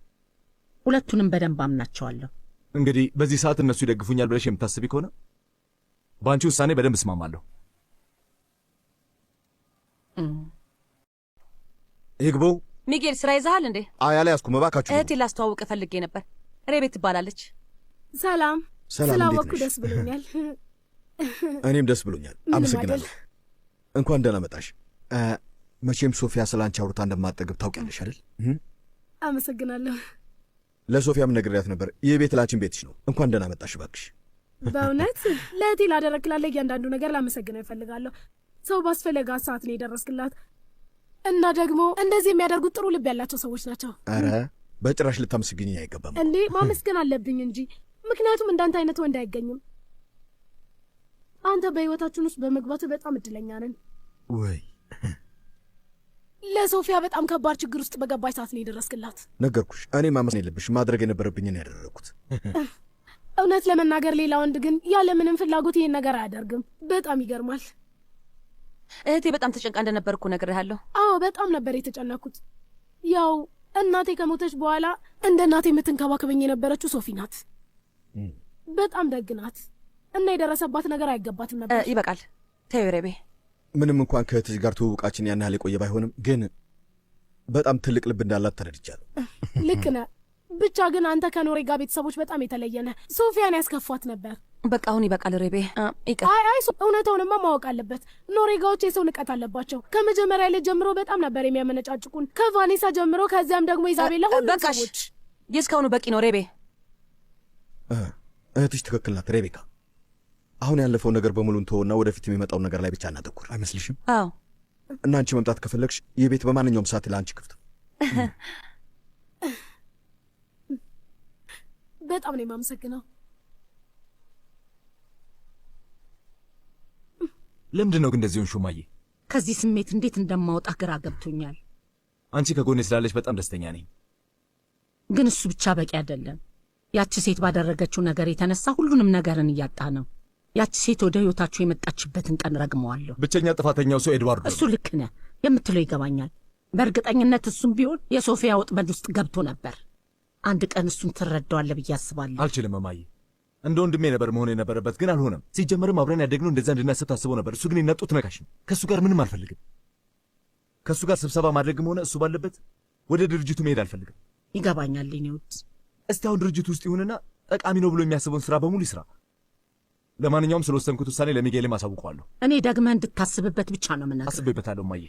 ሁለቱንም በደንብ አምናቸዋለሁ። እንግዲህ በዚህ ሰዓት እነሱ ይደግፉኛል ብለሽ የምታስቢ ከሆነ በአንቺ ውሳኔ በደንብ እስማማለሁ። ይግቡ። ሚጌል ስራ ይዘሃል እንዴ? አይ አልያዝኩም። እባካችሁ እህቴ ላስተዋውቅ ፈልጌ ነበር። ሬቤት ትባላለች። ሰላም። ስላወቅኩ ደስ ብሎኛል። እኔም ደስ ብሎኛል። አመሰግናለሁ። እንኳን ደህና መጣሽ። መቼም ሶፊያ ስለ አንቺ አውርታ እንደማጠግብ ታውቂያለሽ አይደል? አመሰግናለሁ። ለሶፊያም ነግሬያት ነበር። ይህ ቤት ላንቺን ቤትሽ ነው። እንኳን ደህና መጣሽ እባክሽ። በእውነት ለእህቴ ላደረግክላት እያንዳንዱ ነገር ላመሰግነው እፈልጋለሁ። ሰው ባስፈለጋት ሰዓት ነው የደረስክላት እና ደግሞ እንደዚህ የሚያደርጉት ጥሩ ልብ ያላቸው ሰዎች ናቸው። ኧረ በጭራሽ ልታመሰግኝኝ አይገባም እንዴ። ማመስገን አለብኝ እንጂ፣ ምክንያቱም እንዳንተ አይነት ወንድ አይገኝም። አንተ በህይወታችን ውስጥ በመግባት በጣም እድለኛ ነን። ወይ ለሶፊያ በጣም ከባድ ችግር ውስጥ በገባች ሰዓት ነው የደረስክላት። ነገርኩሽ። እኔ ማመስገን የለብሽ። ማድረግ የነበረብኝን ያደረግኩት። እውነት ለመናገር ሌላ ወንድ ግን ያለምንም ፍላጎት ይህን ነገር አያደርግም። በጣም ይገርማል። እህቴ በጣም ተጨንቃ እንደነበር እኮ ነግሬሃለሁ። አዎ በጣም ነበር የተጨነኩት። ያው እናቴ ከሞተች በኋላ እንደ እናቴ የምትንከባከበኝ የነበረችው ሶፊ ናት። በጣም ደግ ናት እና የደረሰባት ነገር አይገባትም ነበር። ይበቃል። ተይው ሬቤ። ምንም እንኳን ከእህትሽ ጋር ትውውቃችን ያን ያህል የቆየ ባይሆንም ግን በጣም ትልቅ ልብ እንዳላት ተረድቻለሁ። ልክ ነህ። ብቻ ግን አንተ ከኖሬጋ ቤተሰቦች በጣም የተለየ ነህ። ሶፊያን ያስከፏት ነበር። በቃ አሁን ይበቃል ሬቤ። አይ እውነታውንማ ማወቅ አለበት። ኖሬጋዎች የሰው ንቀት አለባቸው። ከመጀመሪያ ላይ ጀምሮ በጣም ነበር የሚያመነጫጭቁን፣ ከቫኔሳ ጀምሮ፣ ከዚያም ደግሞ ኢዛቤላ። ሁሉም ሰዎች። የእስካሁኑ በቂ ነው ሬቤ። እህትሽ ትክክል ናት ሬቤካ። አሁን ያለፈው ነገር በሙሉ እንተውና ወደፊት የሚመጣውን ነገር ላይ ብቻ እናተኩር። አይመስልሽም? አዎ። እና አንቺ መምጣት ከፈለግሽ ይህ ቤት በማንኛውም ሰዓት ለአንቺ ክፍት። በጣም ነው የማመሰግነው። ለምንድን ነው ግን እንደዚህ ሆንሽ ሹማዬ? ከዚህ ስሜት እንዴት እንደማወጣ ግራ ገብቶኛል። አንቺ ከጎኔ ስላለሽ በጣም ደስተኛ ነኝ። ግን እሱ ብቻ በቂ አይደለም። ያቺ ሴት ባደረገችው ነገር የተነሳ ሁሉንም ነገርን እያጣ ነው። ያቺ ሴት ወደ ህይወታችሁ የመጣችበትን ቀን ረግመዋለሁ። ብቸኛ ጥፋተኛው ሰው ኤድዋርዶ። እሱ ልክ ነህ የምትለው ይገባኛል። በእርግጠኝነት እሱም ቢሆን የሶፊያ ወጥመድ ውስጥ ገብቶ ነበር። አንድ ቀን እሱን ትረዳዋለህ ብዬ አስባለሁ። አልችልም እማዬ። እንደ ወንድሜ ነበር መሆን የነበረበት፣ ግን አልሆነም። ሲጀመርም አብረን ያደግነው እንደዛ እንድናስብ ታስበው ነበር። እሱ ግን የናጡት ነካሽ ነው። ከእሱ ጋር ምንም አልፈልግም። ከእሱ ጋር ስብሰባ ማድረግም ሆነ እሱ ባለበት ወደ ድርጅቱ መሄድ አልፈልግም። ይገባኛል የኔ ውድ። እስቲ አሁን ድርጅቱ ውስጥ ይሁንና ጠቃሚ ነው ብሎ የሚያስበውን ስራ በሙሉ ይስራ። ለማንኛውም ስለወሰንኩት ውሳኔ ለሚጌልም አሳውቀዋለሁ። እኔ ደግመህ እንድታስብበት ብቻ ነው የምነግርህ። አስቤበታለሁ እማዬ።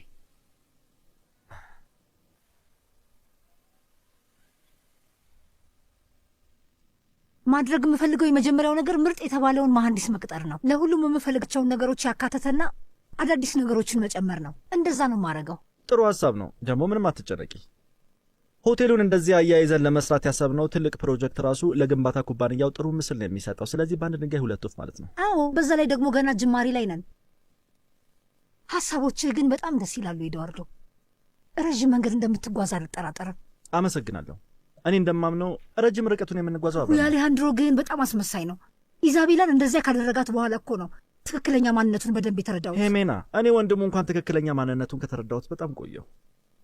ማድረግ የምፈልገው የመጀመሪያው ነገር ምርጥ የተባለውን መሐንዲስ መቅጠር ነው። ለሁሉም የምፈልጋቸውን ነገሮች ያካተተና አዳዲስ ነገሮችን መጨመር ነው። እንደዛ ነው የማደርገው። ጥሩ ሀሳብ ነው። ደግሞ ምንም አትጨነቂ። ሆቴሉን እንደዚህ አያይዘን ለመስራት ያሰብነው ትልቅ ፕሮጀክት ራሱ ለግንባታ ኩባንያው ጥሩ ምስል ነው የሚሰጠው። ስለዚህ በአንድ ድንጋይ ሁለት ወፍ ማለት ነው። አዎ፣ በዛ ላይ ደግሞ ገና ጅማሬ ላይ ነን። ሀሳቦችህ ግን በጣም ደስ ይላሉ ኤድዋርዶ። ረዥም መንገድ እንደምትጓዝ አልጠራጠርም። አመሰግናለሁ። እኔ እንደማምነው ረጅም ርቀቱን የምንጓዘው አብረን ነው። አሌሃንድሮ ግን በጣም አስመሳይ ነው። ኢዛቤላን እንደዚያ ካደረጋት በኋላ እኮ ነው ትክክለኛ ማንነቱን በደንብ የተረዳሁት። ሄሜና፣ እኔ ወንድሙ እንኳን ትክክለኛ ማንነቱን ከተረዳሁት በጣም ቆየሁ።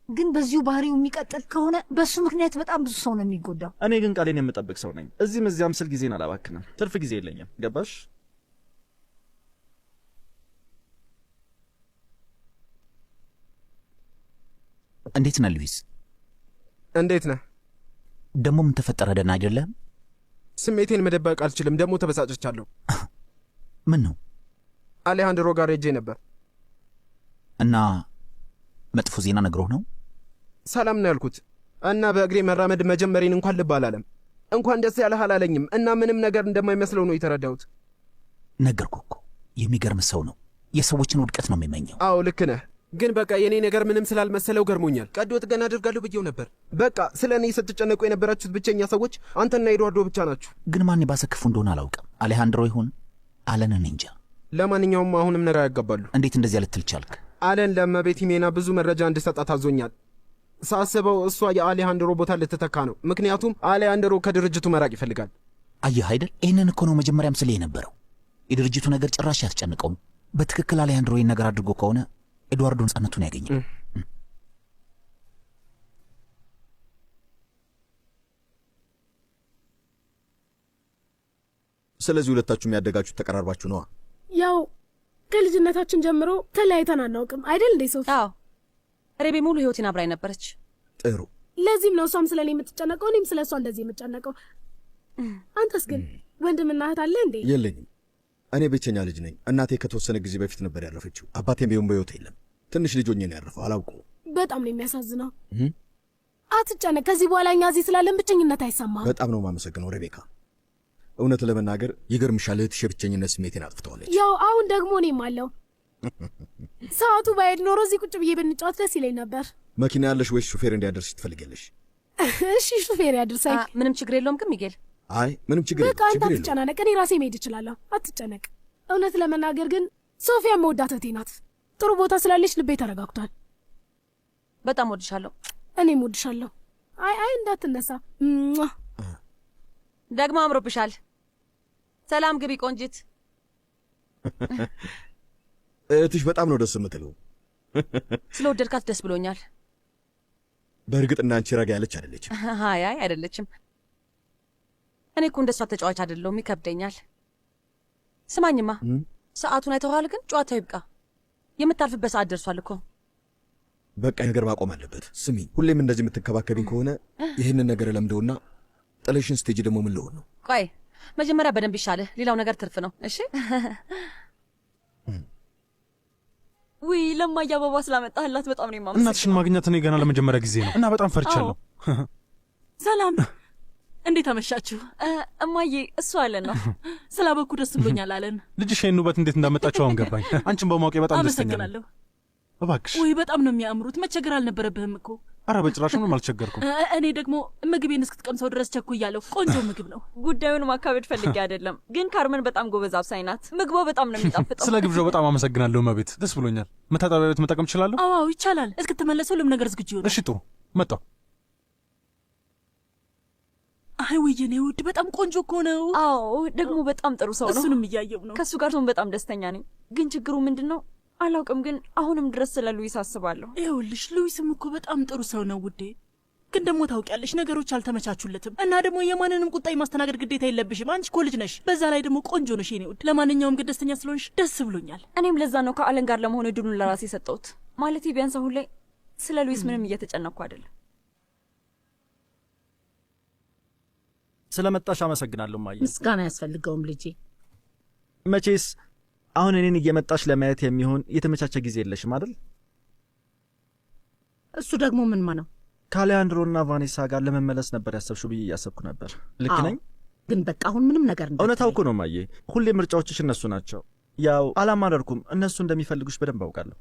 ግን በዚሁ ባህሪው የሚቀጥል ከሆነ በሱ ምክንያት በጣም ብዙ ሰው ነው የሚጎዳው። እኔ ግን ቃሌን የምጠብቅ ሰው ነኝ። እዚህም እዚያም ስል ጊዜን አላባክንም። ትርፍ ጊዜ የለኝም። ገባሽ? እንዴት ነህ ሉዊስ? እንዴት ነህ? ደግሞ ምን ተፈጠረ? ደህና አይደለም? ስሜቴን መደበቅ አልችልም። ደግሞ ተበሳጭቻለሁ። ምን ነው? አሌሃንድሮ ጋር ሄጄ ነበር እና መጥፎ ዜና ነግሮህ ነው? ሰላም ነው ያልኩት እና በእግሬ መራመድ መጀመሬን እንኳን ልብ አላለም። እንኳን ደስ ያለህ አላለኝም እና ምንም ነገር እንደማይመስለው ነው የተረዳሁት። ነገርኩህ እኮ የሚገርም ሰው ነው። የሰዎችን ውድቀት ነው የሚመኘው። አዎ ልክ ነህ። ግን በቃ የኔ ነገር ምንም ስላልመሰለው ገርሞኛል። ቀዶ ጥገና አድርጋለሁ ብዬው ነበር። በቃ ስለ እኔ ስትጨነቁ የነበራችሁት ብቸኛ ሰዎች አንተና ኤድዋርዶ ብቻ ናችሁ። ግን ማን ባሰ ክፉ እንደሆነ አላውቅም። አሌሃንድሮ ይሁን አለንን እንጃ። ለማንኛውም አሁንም ነገር ያጋባሉ። እንዴት እንደዚያ ልትል ቻልክ? አለን ለመቤት ሂሜና ብዙ መረጃ እንድሰጣት አዞኛል። ሳስበው እሷ የአሌሃንድሮ ቦታ ልትተካ ነው። ምክንያቱም አሌሃንድሮ ከድርጅቱ መራቅ ይፈልጋል። አየህ አይደል? ይህንን እኮ ነው መጀመሪያም ስለ የነበረው። የድርጅቱ ነገር ጭራሽ ያስጨንቀውም። በትክክል አሌሃንድሮ ይህን ነገር አድርጎ ከሆነ ኤድዋርዶ ነጻነቱን ያገኛል። ስለዚህ ሁለታችሁም ያደጋችሁ ተቀራርባችሁ ነዋ። ያው ከልጅነታችን ጀምሮ ተለያይተን አናውቅም አይደል እንዴ ሶፊ? አዎ፣ ሬቤ ሙሉ ህይወቴን አብራኝ ነበረች። ጥሩ። ለዚህም ነው እሷም ስለ እኔ የምትጨነቀው፣ እኔም ስለ እሷ እንደዚህ የምጨነቀው። አንተስ ግን ወንድምና እህት አለ እንዴ? የለኝም። እኔ ብቸኛ ልጅ ነኝ። እናቴ ከተወሰነ ጊዜ በፊት ነበር ያረፈችው። አባቴም ቢሆን በሕይወት የለም። ትንሽ ልጅ ሆኜ ነው ያረፈው። አላውቀውም። በጣም ነው የሚያሳዝነው። አትጨነቅ። ከዚህ በኋላ እኛ እዚህ ስላለን ብቸኝነት አይሰማም። በጣም ነው የማመሰግነው ሬቤካ። እውነት ለመናገር ይገርምሻል፣ እህትሽ የብቸኝነት ስሜቴን አጥፍተዋለች። ያው አሁን ደግሞ እኔም አለው። ሰዓቱ ባይሄድ ኖሮ እዚህ ቁጭ ብዬ ብንጫወት ደስ ይለኝ ነበር። መኪና ያለሽ ወይስ ሹፌር እንዲያደርስሽ ትፈልጊያለሽ? እሺ ሹፌር ያድርሰኝ። ምንም ችግር የለውም ግን ሚጌል። አይ ምንም ችግር የለም። በቃ አንተ አትጨናነቅ፣ እኔ ራሴ መሄድ እችላለሁ። አትጨነቅ። እውነት ለመናገር ግን ሶፊያ መወዳት እህቴ ናት። ጥሩ ቦታ ስላለች ልቤ ተረጋግቷል። በጣም ወድሻለሁ። እኔም ወድሻለሁ። አይ እንዳትነሳ። ደግሞ አምሮብሻል። ሰላም ግቢ ቆንጂት። እህትሽ በጣም ነው ደስ የምትለው። ስለወደድካት ደስ ብሎኛል። በእርግጥ እናንቺ ረጋ ያለች አይደለች? አይ አይደለችም። እኔ እኮ እንደሷ ተጫዋች አይደለሁም፣ ይከብደኛል። ስማኝማ፣ ሰዓቱን አይተኸዋል? ግን ጨዋታው ይብቃ። የምታልፍበት ሰዓት ደርሷል እኮ። በቃ ነገር ማቆም አለበት። ስሚ፣ ሁሌም እንደዚህ የምትንከባከቢኝ ከሆነ ይህንን ነገር ለምደውና ጥለሽን ስቴጅ ደግሞ ምን ልሆን ነው? ቆይ መጀመሪያ በደንብ ይሻልህ፣ ሌላው ነገር ትርፍ ነው። እሺ። ውይ ለማያ አበባ ስላመጣህላት በጣም ነው የማመሰግነው። እናትሽን ማግኘት እኔ ገና ለመጀመሪያ ጊዜ ነው እና በጣም ፈርቻለሁ። ሰላም፣ እንዴት አመሻችሁ? እማዬ፣ እሱ አለን ነው ስላበኩ ደስ ብሎኛል አለን። ልጅሽ ይህን ውበት እንዴት እንዳመጣቸው አሁን ገባኝ። አንቺን በማወቄ በጣም ደስተኛ ነኝ። አመሰግናለሁ። እባክሽ። ውይ በጣም ነው የሚያምሩት። መቸገር አልነበረብህም እኮ። አረ በጭራሽ ምንም አልቸገርኩም። እኔ ደግሞ ምግቤን እስክትቀምሰው ድረስ ቸኩያለሁ። ቆንጆ ምግብ ነው። ጉዳዩን ማካበድ ፈልጌ አይደለም፣ ግን ካርመን በጣም ጎበዝ አብሳይ ናት። ምግቧ በጣም ነው የሚጣፍጠው። ስለ ግብዣው በጣም አመሰግናለሁ እመቤት፣ ደስ ብሎኛል። መታጠቢያ ቤት መጠቀም እችላለሁ? አዎ ይቻላል። እስክትመለሰው ሁሉም ነገር ዝግጁ ይሆናል። እሺ ጥሩ፣ መጣሁ። አይ ውይ የኔ ውድ በጣም ቆንጆ እኮ ነው። አዎ ደግሞ በጣም ጥሩ ሰው ነው። እሱንም እያየው ነው። ከእሱ ጋር ትሆን በጣም ደስተኛ ነኝ። ግን ችግሩ ምንድን ነው አላውቅም፣ ግን አሁንም ድረስ ስለ ሉዊስ አስባለሁ። ይኸውልሽ ሉዊስም እኮ በጣም ጥሩ ሰው ነው ውዴ፣ ግን ደግሞ ታውቂያለሽ ነገሮች አልተመቻቹለትም እና ደግሞ የማንንም ቁጣ የማስተናገድ ግዴታ የለብሽም። አንቺ እኮ ልጅ ነሽ፣ በዛ ላይ ደግሞ ቆንጆ ነሽ የኔ ውድ። ለማንኛውም ግን ደስተኛ ስለሆንሽ ደስ ብሎኛል። እኔም ለዛ ነው ከአለን ጋር ለመሆን እድሉን ለራሴ የሰጠሁት። ማለቴ ቢያንስ አሁን ላይ ስለ ሉዊስ ምንም እየተጨነቅኩ አይደለም። ስለመጣሽ አመሰግናለሁ ማየ። ምስጋና አያስፈልገውም ልጄ። መቼስ አሁን እኔን እየመጣሽ ለማየት የሚሆን የተመቻቸ ጊዜ የለሽም አይደል? እሱ ደግሞ ምን ነው? ከአሌያንድሮና ቫኔሳ ጋር ለመመለስ ነበር ያሰብሽው ብዬ እያሰብኩ ነበር። ልክ ነኝ? ግን በቃ አሁን ምንም ነገር እውነታው እኮ ነው ማየ። ሁሌ ምርጫዎችሽ እነሱ ናቸው። ያው አላማረርኩም። እነሱ እንደሚፈልጉሽ በደንብ አውቃለሁ።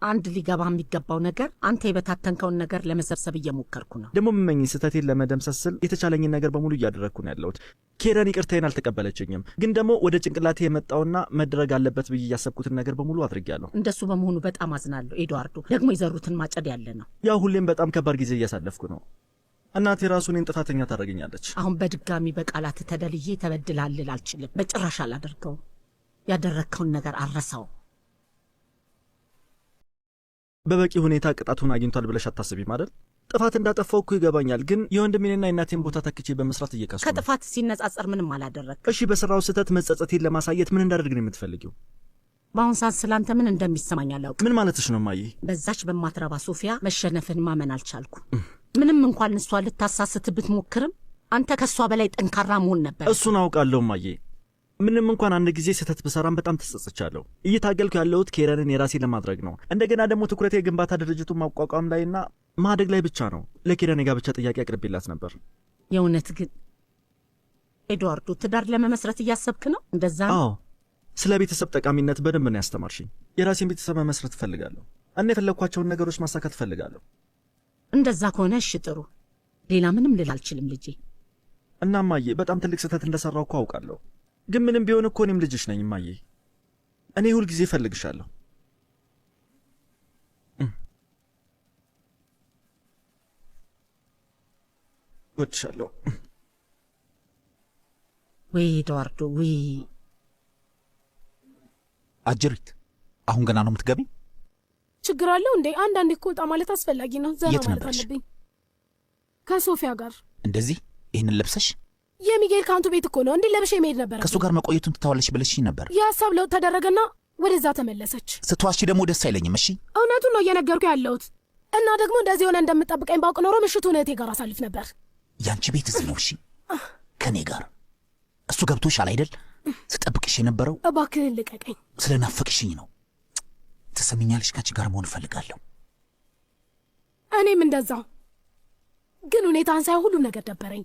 አንድ ሊገባ የሚገባው ነገር አንተ የበታተንከውን ነገር ለመሰብሰብ እየሞከርኩ ነው። ደግሞ የምመኝ ስህተቴን ለመደምሰስ ስል የተቻለኝን ነገር በሙሉ እያደረግኩ ነው ያለሁት። ኬረን ይቅርታዬን አልተቀበለችኝም፣ ግን ደግሞ ወደ ጭንቅላቴ የመጣውና መደረግ አለበት ብዬ እያሰብኩትን ነገር በሙሉ አድርጌያለሁ። እንደሱ በመሆኑ በጣም አዝናለሁ ኤድዋርዶ። ደግሞ የዘሩትን ማጨድ ያለ ነው። ያው ሁሌም በጣም ከባድ ጊዜ እያሳለፍኩ ነው። እናቴ ራሱ እኔን ጥፋተኛ ታደርገኛለች። አሁን በድጋሚ በቃላት ተደልዬ ተበድላልል አልችልም። በጭራሽ አላደርገውም። ያደረግከውን ነገር አረሳው። በበቂ ሁኔታ ቅጣቱን አግኝቷል ብለሽ አታስቢም አይደል? ጥፋት እንዳጠፋው እኮ ይገባኛል፣ ግን የወንድሜንና የእናቴን ቦታ ተክቼ በመስራት እየካስኩ ነው። ከጥፋት ሲነጻጸር ምንም አላደረግ። እሺ፣ በስራው ስህተት መጸጸቴን ለማሳየት ምን እንዳደርግ ነው የምትፈልጊው? በአሁን ሰዓት ስላንተ ምን እንደሚሰማኝ አላውቅም። ምን ማለትሽ ነው ማየ? በዛች በማትረባ ሶፊያ መሸነፍን ማመን አልቻልኩ። ምንም እንኳን እሷ ልታሳስት ብትሞክርም አንተ ከእሷ በላይ ጠንካራ መሆን ነበር። እሱን አውቃለሁ ማየ። ምንም እንኳን አንድ ጊዜ ስህተት ብሰራም በጣም ተጸጽቻለሁ። እየታገልኩ ያለሁት ኬረንን የራሴ ለማድረግ ነው። እንደገና ደግሞ ትኩረቴ የግንባታ ድርጅቱን ማቋቋም ላይና ማደግ ላይ ብቻ ነው። ለኬረን የጋብቻ ጥያቄ አቅርቤላት ነበር። የእውነት ግን ኤድዋርዶ ትዳር ለመመስረት እያሰብክ ነው? እንደዛ ነው? አዎ፣ ስለ ቤተሰብ ጠቃሚነት በደንብ ነው ያስተማርሽኝ። የራሴን ቤተሰብ መመስረት እፈልጋለሁ እና የፈለግኳቸውን ነገሮች ማሳካት እፈልጋለሁ። እንደዛ ከሆነ እሺ ጥሩ። ሌላ ምንም ልል አልችልም ልጄ። እና ማየ፣ በጣም ትልቅ ስህተት እንደሰራው እኮ አውቃለሁ፣ ግን ምንም ቢሆን እኮ እኔም ልጅሽ ነኝ ማየ። እኔ ሁል ጊዜ እፈልግሻለሁ። እወድሻለሁ። ወይ ኤድዋርዶ፣ ወይ አጅሪት፣ አሁን ገና ነው የምትገቢ? ችግር አለው እንዴ? አንዳንዴ እኮ ወጣ ማለት አስፈላጊ ነው። ዘና የት ማለት ነበርሽ? አለብኝ። ከሶፊያ ጋር። እንደዚህ ይህንን ለብሰሽ? የሚጌል ካንቱ ቤት እኮ ነው። እንዴ ለብሼ መሄድ ነበር። ከእሱ ጋር መቆየቱን ትተዋለሽ ብለሽኝ ነበር። የሀሳብ ለውጥ ተደረገና ወደዛ ተመለሰች። ስትዋሺ ደግሞ ደስ አይለኝም። እሺ እውነቱን ነው እየነገርኩ ያለሁት። እና ደግሞ እንደዚህ ሆነ እንደምጠብቀኝ ባውቅ ኖሮ ምሽቱን እህቴ ጋር አሳልፍ ነበር። ያንቺ ቤት እዚህ ነው። እሺ ከእኔ ጋር እሱ ገብቶሻል አይደል? ስጠብቅሽ የነበረው እባክህን ልቀቀኝ። ስለናፈቅሽኝ ነው። ትሰሚኛለሽ? ከአንቺ ጋር መሆን እፈልጋለሁ። እኔም እንደዛው። ግን ሁኔታን ሳይ ሁሉም ነገር ደበረኝ።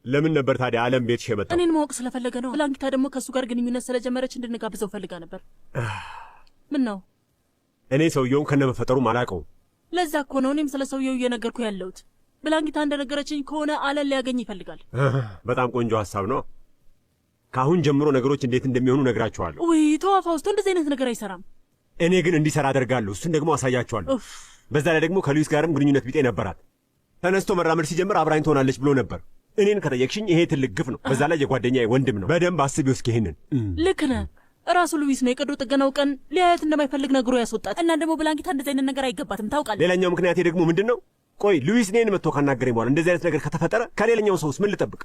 ለምን ነበር ታዲያ አለም ቤትሽ የመጣው? እኔን ማወቅ ስለፈለገ ነው። ብላንኪታ ደግሞ ከእሱ ጋር ግንኙነት ስለጀመረች እንድንጋብዘው ፈልጋ ነበር። ምን ነው? እኔ ሰውየውን ከነመፈጠሩም አላውቀውም። ለዛ እኮ ነው እኔም ስለ ሰውየው እየነገርኩ ያለሁት። ብላንኪታ እንደነገረችኝ ከሆነ አለን ሊያገኝ ይፈልጋል። በጣም ቆንጆ ሀሳብ ነው። ከአሁን ጀምሮ ነገሮች እንዴት እንደሚሆኑ ነግራቸዋለሁ። ውይ ተዋፋ ውስጥ እንደዚህ አይነት ነገር አይሰራም። እኔ ግን እንዲሰራ አደርጋለሁ። እሱን ደግሞ አሳያቸዋለሁ። በዛ ላይ ደግሞ ከሉዊስ ጋርም ግንኙነት ቢጤ ነበራት። ተነስቶ መራመድ ሲጀምር አብራኝ ትሆናለች ብሎ ነበር። እኔን ከጠየቅሽኝ ይሄ ትልቅ ግፍ ነው። በዛ ላይ የጓደኛዬ ወንድም ነው። በደንብ አስቢው እስኪ ይሄንን። ልክ ነህ። ራሱ ሉዊስ ነው የቀዶ ጥገናው ቀን ሊያየት እንደማይፈልግ ነግሮ ያስወጣት። እና ደግሞ ብላንኪታ እንደዚህ አይነት ነገር አይገባትም ታውቃለህ። ሌላኛው ምክንያቴ ደግሞ ምንድን ነው? ቆይ ሉዊስ እኔን መጥቶ ካናገረኝ በኋላ እንደዚህ አይነት ነገር ከተፈጠረ ከሌላኛው ሰውስ ምን ልጠብቅ?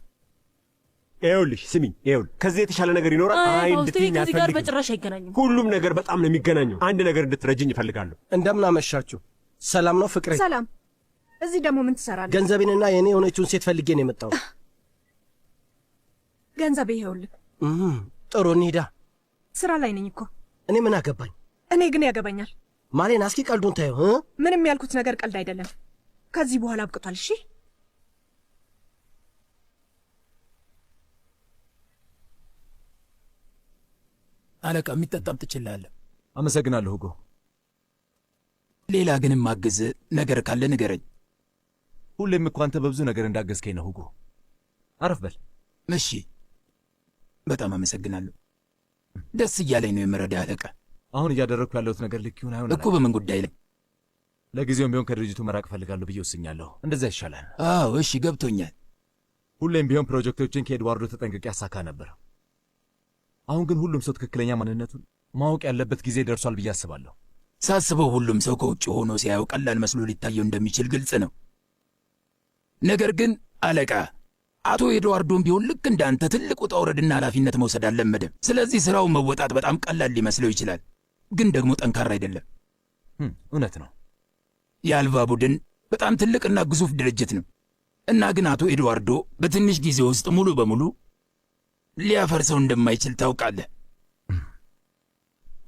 ይኸውልሽ ስሚኝ፣ ይኸውልህ ከዚህ የተሻለ ነገር ይኖራል። አይ እንድትይኝ ከዚህ ጋር በጭራሽ አይገናኝም። ሁሉም ነገር በጣም ነው የሚገናኘው። አንድ ነገር እንድትረጅኝ ይፈልጋለሁ። እንደምን አመሻችሁ። ሰላም ነው ፍቅሬ? ሰላም። እዚህ ደግሞ ምን ትሰራለህ? ገንዘቤንና የእኔ የሆነችውን ሴት ፈልጌ ነው የመጣው። ገንዘቤ ይኸውልህ። ጥሩ እንሂዳ። ስራ ላይ ነኝ እኮ። እኔ ምን አገባኝ? እኔ ግን ያገባኛል። ማሌና እስኪ ቀልዱን ታየው። ምንም ያልኩት ነገር ቀልድ አይደለም። ከዚህ በኋላ አብቅቷል። እሺ አለቃ፣ የሚጠጣም ትችላለህ። አመሰግናለሁ ሁጎ። ሌላ ግን ማግዝ ነገር ካለ ንገረኝ። ሁሌም እኮ አንተ በብዙ ነገር እንዳገዝከኝ ነው ሁጎ። አረፍ በል። እሺ፣ በጣም አመሰግናለሁ። ደስ እያለኝ ነው የምረዳ አለቃ። አሁን እያደረግኩ ያለሁት ነገር ልክ ይሁን አይሆን እኮ በምን ጉዳይ ላይ? ለጊዜውም ቢሆን ከድርጅቱ መራቅ እፈልጋለሁ ብዬ ወስኛለሁ። እንደዛ ይሻላል። አዎ እሺ፣ ገብቶኛል። ሁሌም ቢሆን ፕሮጀክቶችን ከኤድዋርዶ ተጠንቅቄ ያሳካ ነበር። አሁን ግን ሁሉም ሰው ትክክለኛ ማንነቱን ማወቅ ያለበት ጊዜ ደርሷል ብዬ አስባለሁ። ሳስበው ሁሉም ሰው ከውጭ ሆኖ ሲያየው ቀላል መስሎ ሊታየው እንደሚችል ግልጽ ነው። ነገር ግን አለቃ፣ አቶ ኤድዋርዶም ቢሆን ልክ እንዳንተ ትልቅ ውጣ ውረድና ኃላፊነት መውሰድ አልለመደም። ስለዚህ ስራውን መወጣት በጣም ቀላል ሊመስለው ይችላል፣ ግን ደግሞ ጠንካራ አይደለም። እውነት ነው። የአልቫ ቡድን በጣም ትልቅና ግዙፍ ድርጅት ነው እና ግን አቶ ኤድዋርዶ በትንሽ ጊዜ ውስጥ ሙሉ በሙሉ ሊያፈርሰው እንደማይችል ታውቃለህ።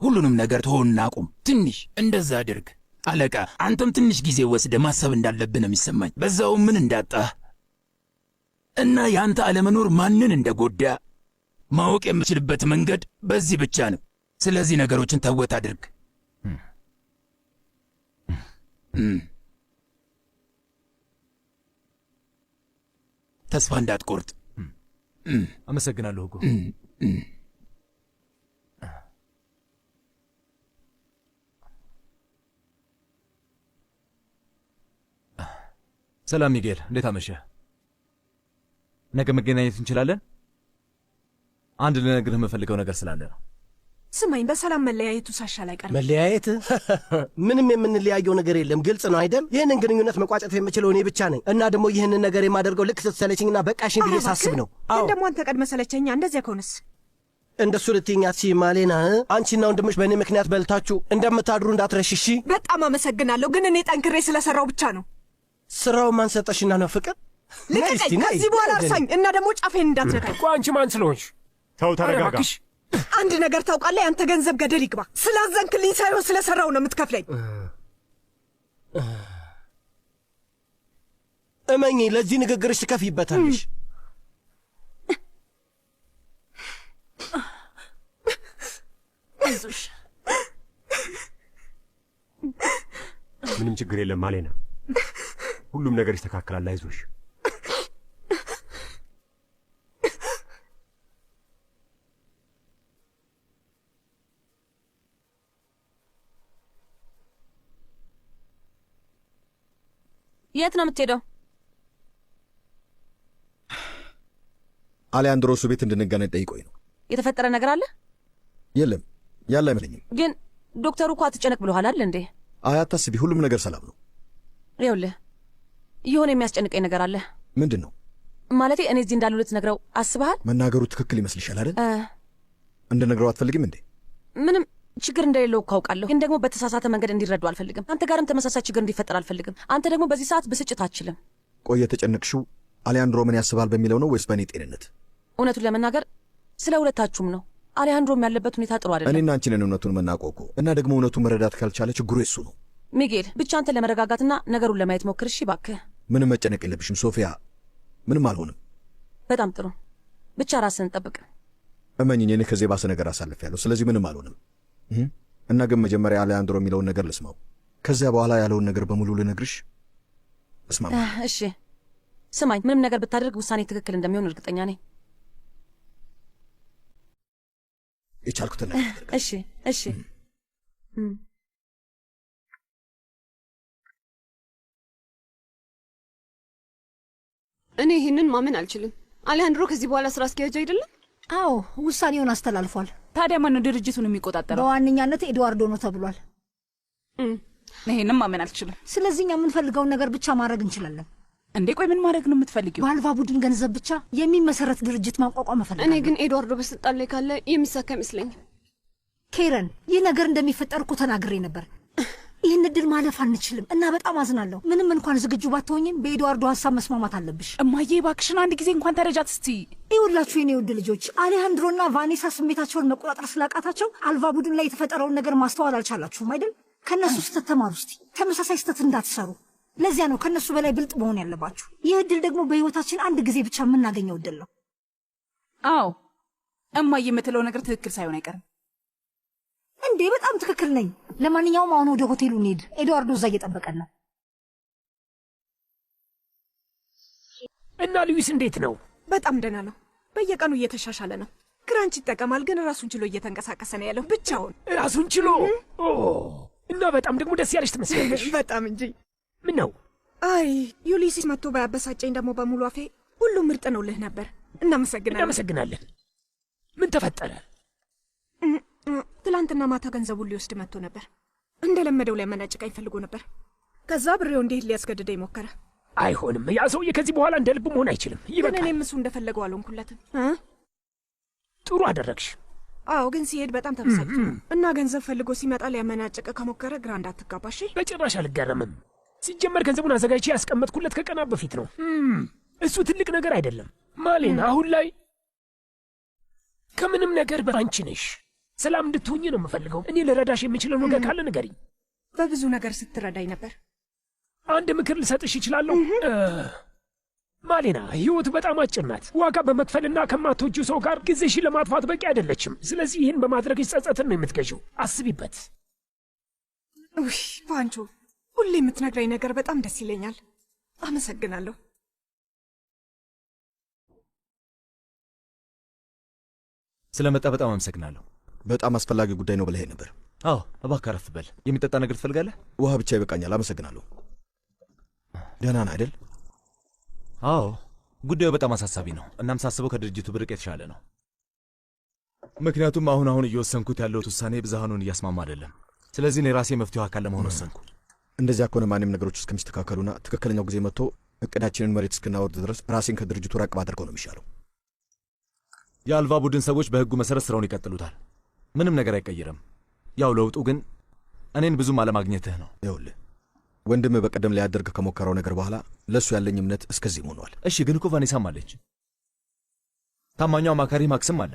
ሁሉንም ነገር ተወውና አቁም። ትንሽ እንደዛ አድርግ። አለቃ፣ አንተም ትንሽ ጊዜ ወስደ ማሰብ እንዳለብህ ነው የሚሰማኝ። በዛው ምን እንዳጣህ እና ያንተ አለመኖር ማንን እንደጎዳ ማወቅ የምችልበት መንገድ በዚህ ብቻ ነው። ስለዚህ ነገሮችን ተወት አድርግ። ተስፋ እንዳትቆርጥ። አመሰግናለሁ እኮ። ሰላም ሚጌል፣ እንዴት አመሸህ? ነገ መገናኘት እንችላለን? አንድ ልነግርህ የምፈልገው ነገር ስላለ ነው። ስማኝ፣ በሰላም መለያየቱ ሳሻል አይቀርም። መለያየት? ምንም የምንለያየው ነገር የለም። ግልጽ ነው አይደል? ይህንን ግንኙነት መቋጨት የምችለው እኔ ብቻ ነኝ። እና ደግሞ ይህንን ነገር የማደርገው ልክ ስትሰለችኝና በቃሽን ብዬ ሳስብ ነው። ግን ደግሞ አንተ ቀድመህ ሰለቸኛ። እንደዚያ ከሆነስ? እንደሱ ልትይኝ አትችይም ማሌና። አንቺና ወንድምሽ በእኔ ምክንያት በልታችሁ እንደምታድሩ እንዳትረሽሺ። በጣም አመሰግናለሁ፣ ግን እኔ ጠንክሬ ስለሰራው ብቻ ነው። ስራው ማን ሰጠሽና ነው? ፍቅር ልቀቀኝ። ከዚህ በኋላ እርሳኝ እና ደግሞ ጫፌን እንዳትነካኝ። እኮ አንቺ ማን ስለሆንሽ? ተው ተረጋጋ። አንድ ነገር ታውቃለህ? ያንተ ገንዘብ ገደል ይግባ። ስላዘንክልኝ ሳይሆን ስለሰራው ነው የምትከፍለኝ። እመኚ፣ ለዚህ ንግግርሽ ትከፍይበታለሽ። አይዞሽ፣ ምንም ችግር የለም ማሌና፣ ሁሉም ነገር ይስተካከላል። አይዞሽ። የት ነው የምትሄደው? አሊያንድሮ እሱ ቤት እንድንገናኝ ጠይቆኝ ነው። የተፈጠረ ነገር አለ? የለም፣ ያለ አይመስለኝም። ግን ዶክተሩ እኮ አትጨነቅ ብሎሃል አይደል እንዴ? አይ አታስቢ፣ ሁሉም ነገር ሰላም ነው። ይኸውልህ የሆነ የሚያስጨንቀኝ ነገር አለ። ምንድን ነው? ማለቴ እኔ እዚህ እንዳሉ ልትነግረው አስበሃል? መናገሩ ትክክል ይመስልሻል አይደል? እንድነግረው አትፈልጊም እንዴ? ምንም ችግር እንደሌለው እኮ አውቃለሁ፣ ግን ደግሞ በተሳሳተ መንገድ እንዲረዱ አልፈልግም። አንተ ጋርም ተመሳሳይ ችግር እንዲፈጠር አልፈልግም። አንተ ደግሞ በዚህ ሰዓት ብስጭት አትችልም። ቆይ የተጨነቅሽው አሊያንድሮ ምን ያስባል በሚለው ነው ወይስ በእኔ ጤንነት? እውነቱን ለመናገር ስለ ሁለታችሁም ነው። አሊያንድሮም ያለበት ሁኔታ ጥሩ አይደለም። እኔና አንቺ ነን እውነቱን የምናውቀው እኮ። እና ደግሞ እውነቱን መረዳት ካልቻለ ችግሩ የሱ ነው። ሚጌል፣ ብቻ አንተ ለመረጋጋትና ነገሩን ለማየት ሞክር እሺ? እባክህ ምንም መጨነቅ የለብሽም ሶፊያ፣ ምንም አልሆንም። በጣም ጥሩ። ብቻ ራስህን ጠብቅ። እመኝኝ፣ እኔ ከዚህ ባሰ ነገር አሳልፌያለሁ። ስለዚህ ምንም አልሆንም። እና ግን መጀመሪያ አሊያንድሮ የሚለውን ነገር ልስማው። ከዚያ በኋላ ያለውን ነገር በሙሉ ልነግርሽ እስማማ። እሺ ስማኝ፣ ምንም ነገር ብታደርግ ውሳኔ ትክክል እንደሚሆን እርግጠኛ ነኝ። የቻልኩትን እሺ እሺ። እኔ ይህንን ማመን አልችልም። አሌሃንድሮ ከዚህ በኋላ ስራ አስኪያጅ አይደለም? አዎ ውሳኔውን አስተላልፏል። ታዲያ ማን ነው ድርጅቱን የሚቆጣጠረው? በዋነኛነት ኤድዋርዶ ነው ተብሏል። ይሄንም ማመን አልችልም። ስለዚህ እኛ የምንፈልገውን ነገር ብቻ ማድረግ እንችላለን። እንዴ ቆይ ምን ማድረግ ነው የምትፈልጊው? በአልቫ ቡድን ገንዘብ ብቻ የሚመሰረት ድርጅት ማቋቋም እፈልጋለሁ። እኔ ግን ኤድዋርዶ በስልጣን ላይ ካለ የሚሳካ አይመስለኝም። ኬረን፣ ይህ ነገር እንደሚፈጠር እኮ ተናግሬ ነበር። ይህን እድል ማለፍ አንችልም እና በጣም አዝናለሁ። ምንም እንኳን ዝግጁ ባትሆኝም በኤድዋርዶ ሀሳብ መስማማት አለብሽ። እማዬ እባክሽን አንድ ጊዜ እንኳን ተረጃት እስቲ። ይኸውላችሁ የኔ ውድ ልጆች፣ አሌሃንድሮና ቫኔሳ ስሜታቸውን መቆጣጠር ስላቃታቸው አልቫ ቡድን ላይ የተፈጠረውን ነገር ማስተዋል አልቻላችሁም አይደል? ከእነሱ ስተት ተማሩ እስቲ። ተመሳሳይ ስተት እንዳትሰሩ። ለዚያ ነው ከእነሱ በላይ ብልጥ መሆን ያለባችሁ። ይህ እድል ደግሞ በሕይወታችን አንድ ጊዜ ብቻ የምናገኘው እድል ነው። አዎ እማዬ የምትለው ነገር ትክክል ሳይሆን አይቀርም። እንዴ በጣም ትክክል ነኝ። ለማንኛውም አሁን ወደ ሆቴሉ እንሂድ። ኤድዋርዶ እዛ እየጠበቀን ነው። እና ሉዊስ እንዴት ነው? በጣም ደህና ነው። በየቀኑ እየተሻሻለ ነው። ክራንች ይጠቀማል፣ ግን ራሱን ችሎ እየተንቀሳቀሰ ነው ያለው። ብቻውን ራሱን ችሎ። እና በጣም ደግሞ ደስ ያለሽ ትመስላለሽ። በጣም እንጂ። ምን ነው? አይ ዩሊሲስ መጥቶ ባያበሳጨኝ ደግሞ በሙሉ አፌ ሁሉም ምርጥ ነው ልህ ነበር። እናመሰግናለን። ምን ተፈጠረ? ትላንትና ማታ ገንዘቡን ሊወስድ መጥቶ ነበር። እንደለመደው ሊያመናጭቃኝ ፈልጎ ነበር። ከዛ ብሬው እንዴት ሊያስገድደኝ ሞከረ። አይሆንም፣ ያ ሰውዬ ከዚህ በኋላ እንደ ልብ መሆን አይችልም። ግን እኔም እሱ እንደፈለገው አልሆንኩለትም። ጥሩ አደረግሽ። አዎ፣ ግን ሲሄድ በጣም ተበሳጭቶ እና ገንዘብ ፈልጎ ሲመጣ ሊያመናጭቅ ከሞከረ ግራ እንዳትጋባሽ። በጭራሽ አልገረምም። ሲጀመር ገንዘቡን አዘጋጅቼ ያስቀመጥኩለት ከቀናት በፊት ነው። እሱ ትልቅ ነገር አይደለም። ማሌና አሁን ላይ ከምንም ነገር በአንቺ ነሽ። ሰላም እንድትሆኝ ነው የምፈልገው። እኔ ልረዳሽ የምችለው ነገር ካለ ንገሪኝ። በብዙ ነገር ስትረዳኝ ነበር። አንድ ምክር ልሰጥሽ ይችላለሁ? ማሌና ህይወት በጣም አጭር ናት። ዋጋ በመክፈልና ከማትወጂው ሰው ጋር ጊዜሽን ለማጥፋት በቂ አይደለችም። ስለዚህ ይህን በማድረግሽ ጸጸትን ነው የምትገዢው። አስቢበት። ውይ ፓንቾ፣ ሁሌ የምትነግረኝ ነገር በጣም ደስ ይለኛል። አመሰግናለሁ። ስለመጣ በጣም አመሰግናለሁ። በጣም አስፈላጊ ጉዳይ ነው ብለህ ነበር። አዎ፣ እባክህ አረፍ በል። የሚጠጣ ነገር ትፈልጋለህ? ውሃ ብቻ ይበቃኛል። አመሰግናለሁ። ደህና ነህ አይደል? አዎ፣ ጉዳዩ በጣም አሳሳቢ ነው። እናም ሳስበው ከድርጅቱ ብርቅ የተሻለ ነው። ምክንያቱም አሁን እየወሰንኩት ያለሁት ውሳኔ ብዙሃኑን እያስማማ አይደለም። ስለዚህ እኔ ራሴ መፍትሄው አካል ለመሆን ወሰንኩ። እንደዚያ ከሆነ ማንም ነገሮች እስከሚስተካከሉና ትክክለኛው ጊዜ መጥቶ እቅዳችንን መሬት እስክናወርድ ድረስ ራሴን ከድርጅቱ ራቅ ባደርገው ነው የሚሻለው። የአልቫ ቡድን ሰዎች በህጉ መሰረት ስራውን ይቀጥሉታል። ምንም ነገር አይቀይርም። ያው ለውጡ ግን እኔን ብዙም አለማግኘትህ ነው። ይኸውልህ ወንድምህ በቀደም ሊያደርግ ከሞከረው ነገር በኋላ ለእሱ ያለኝ እምነት እስከዚህም ሆኗል። እሺ፣ ግን እኮ ቫኔሳም አለች። ታማኙ አማካሪ ማክስም አለ።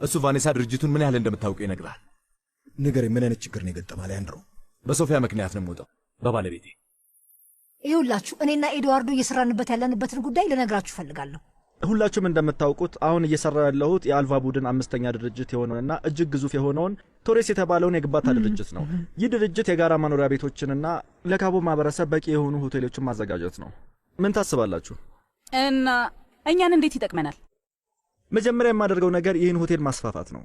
እሱ ቫኔሳ ድርጅቱን ምን ያህል እንደምታውቀው ይነግራል። ንገረኝ፣ ምን አይነት ችግር ነው የገጠመህ አሌሃንድሮ? በሶፊያ ምክንያት ነው የምወጣው፣ በባለቤቴ። ይኸውላችሁ እኔና ኤድዋርዶ እየሰራንበት ያለንበትን ጉዳይ ልነግራችሁ እፈልጋለሁ። ሁላችሁም እንደምታውቁት አሁን እየሰራ ያለሁት የአልቫ ቡድን 5ኛ ድርጅት የሆነውና እጅግ ግዙፍ የሆነውን ቶሬስ የተባለውን የግንባታ ድርጅት ነው። ይህ ድርጅት የጋራ መኖሪያ ቤቶችንና ለካቦ ማህበረሰብ በቂ የሆኑ ሆቴሎችን ማዘጋጀት ነው። ምን ታስባላችሁ? እና እኛን እንዴት ይጠቅመናል? መጀመሪያ የማደርገው ነገር ይህን ሆቴል ማስፋፋት ነው።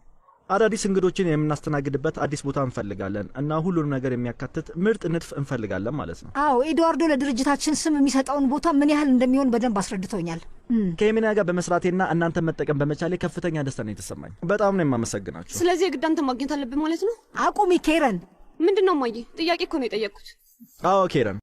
አዳዲስ እንግዶችን የምናስተናግድበት አዲስ ቦታ እንፈልጋለን እና ሁሉንም ነገር የሚያካትት ምርጥ ንድፍ እንፈልጋለን ማለት ነው። አዎ፣ ኤድዋርዶ ለድርጅታችን ስም የሚሰጠውን ቦታ ምን ያህል እንደሚሆን በደንብ አስረድቶኛል። ከየሚና ጋር በመስራቴና እናንተን መጠቀም በመቻሌ ከፍተኛ ደስታ ነው የተሰማኝ። በጣም ነው የማመሰግናችሁ። ስለዚህ የግድ አንተ ማግኘት አለብን ማለት ነው? አቁሚ ኬረን። ምንድን ነው ማየ? ጥያቄ እኮ ነው የጠየቅኩት። አዎ ኬረን፣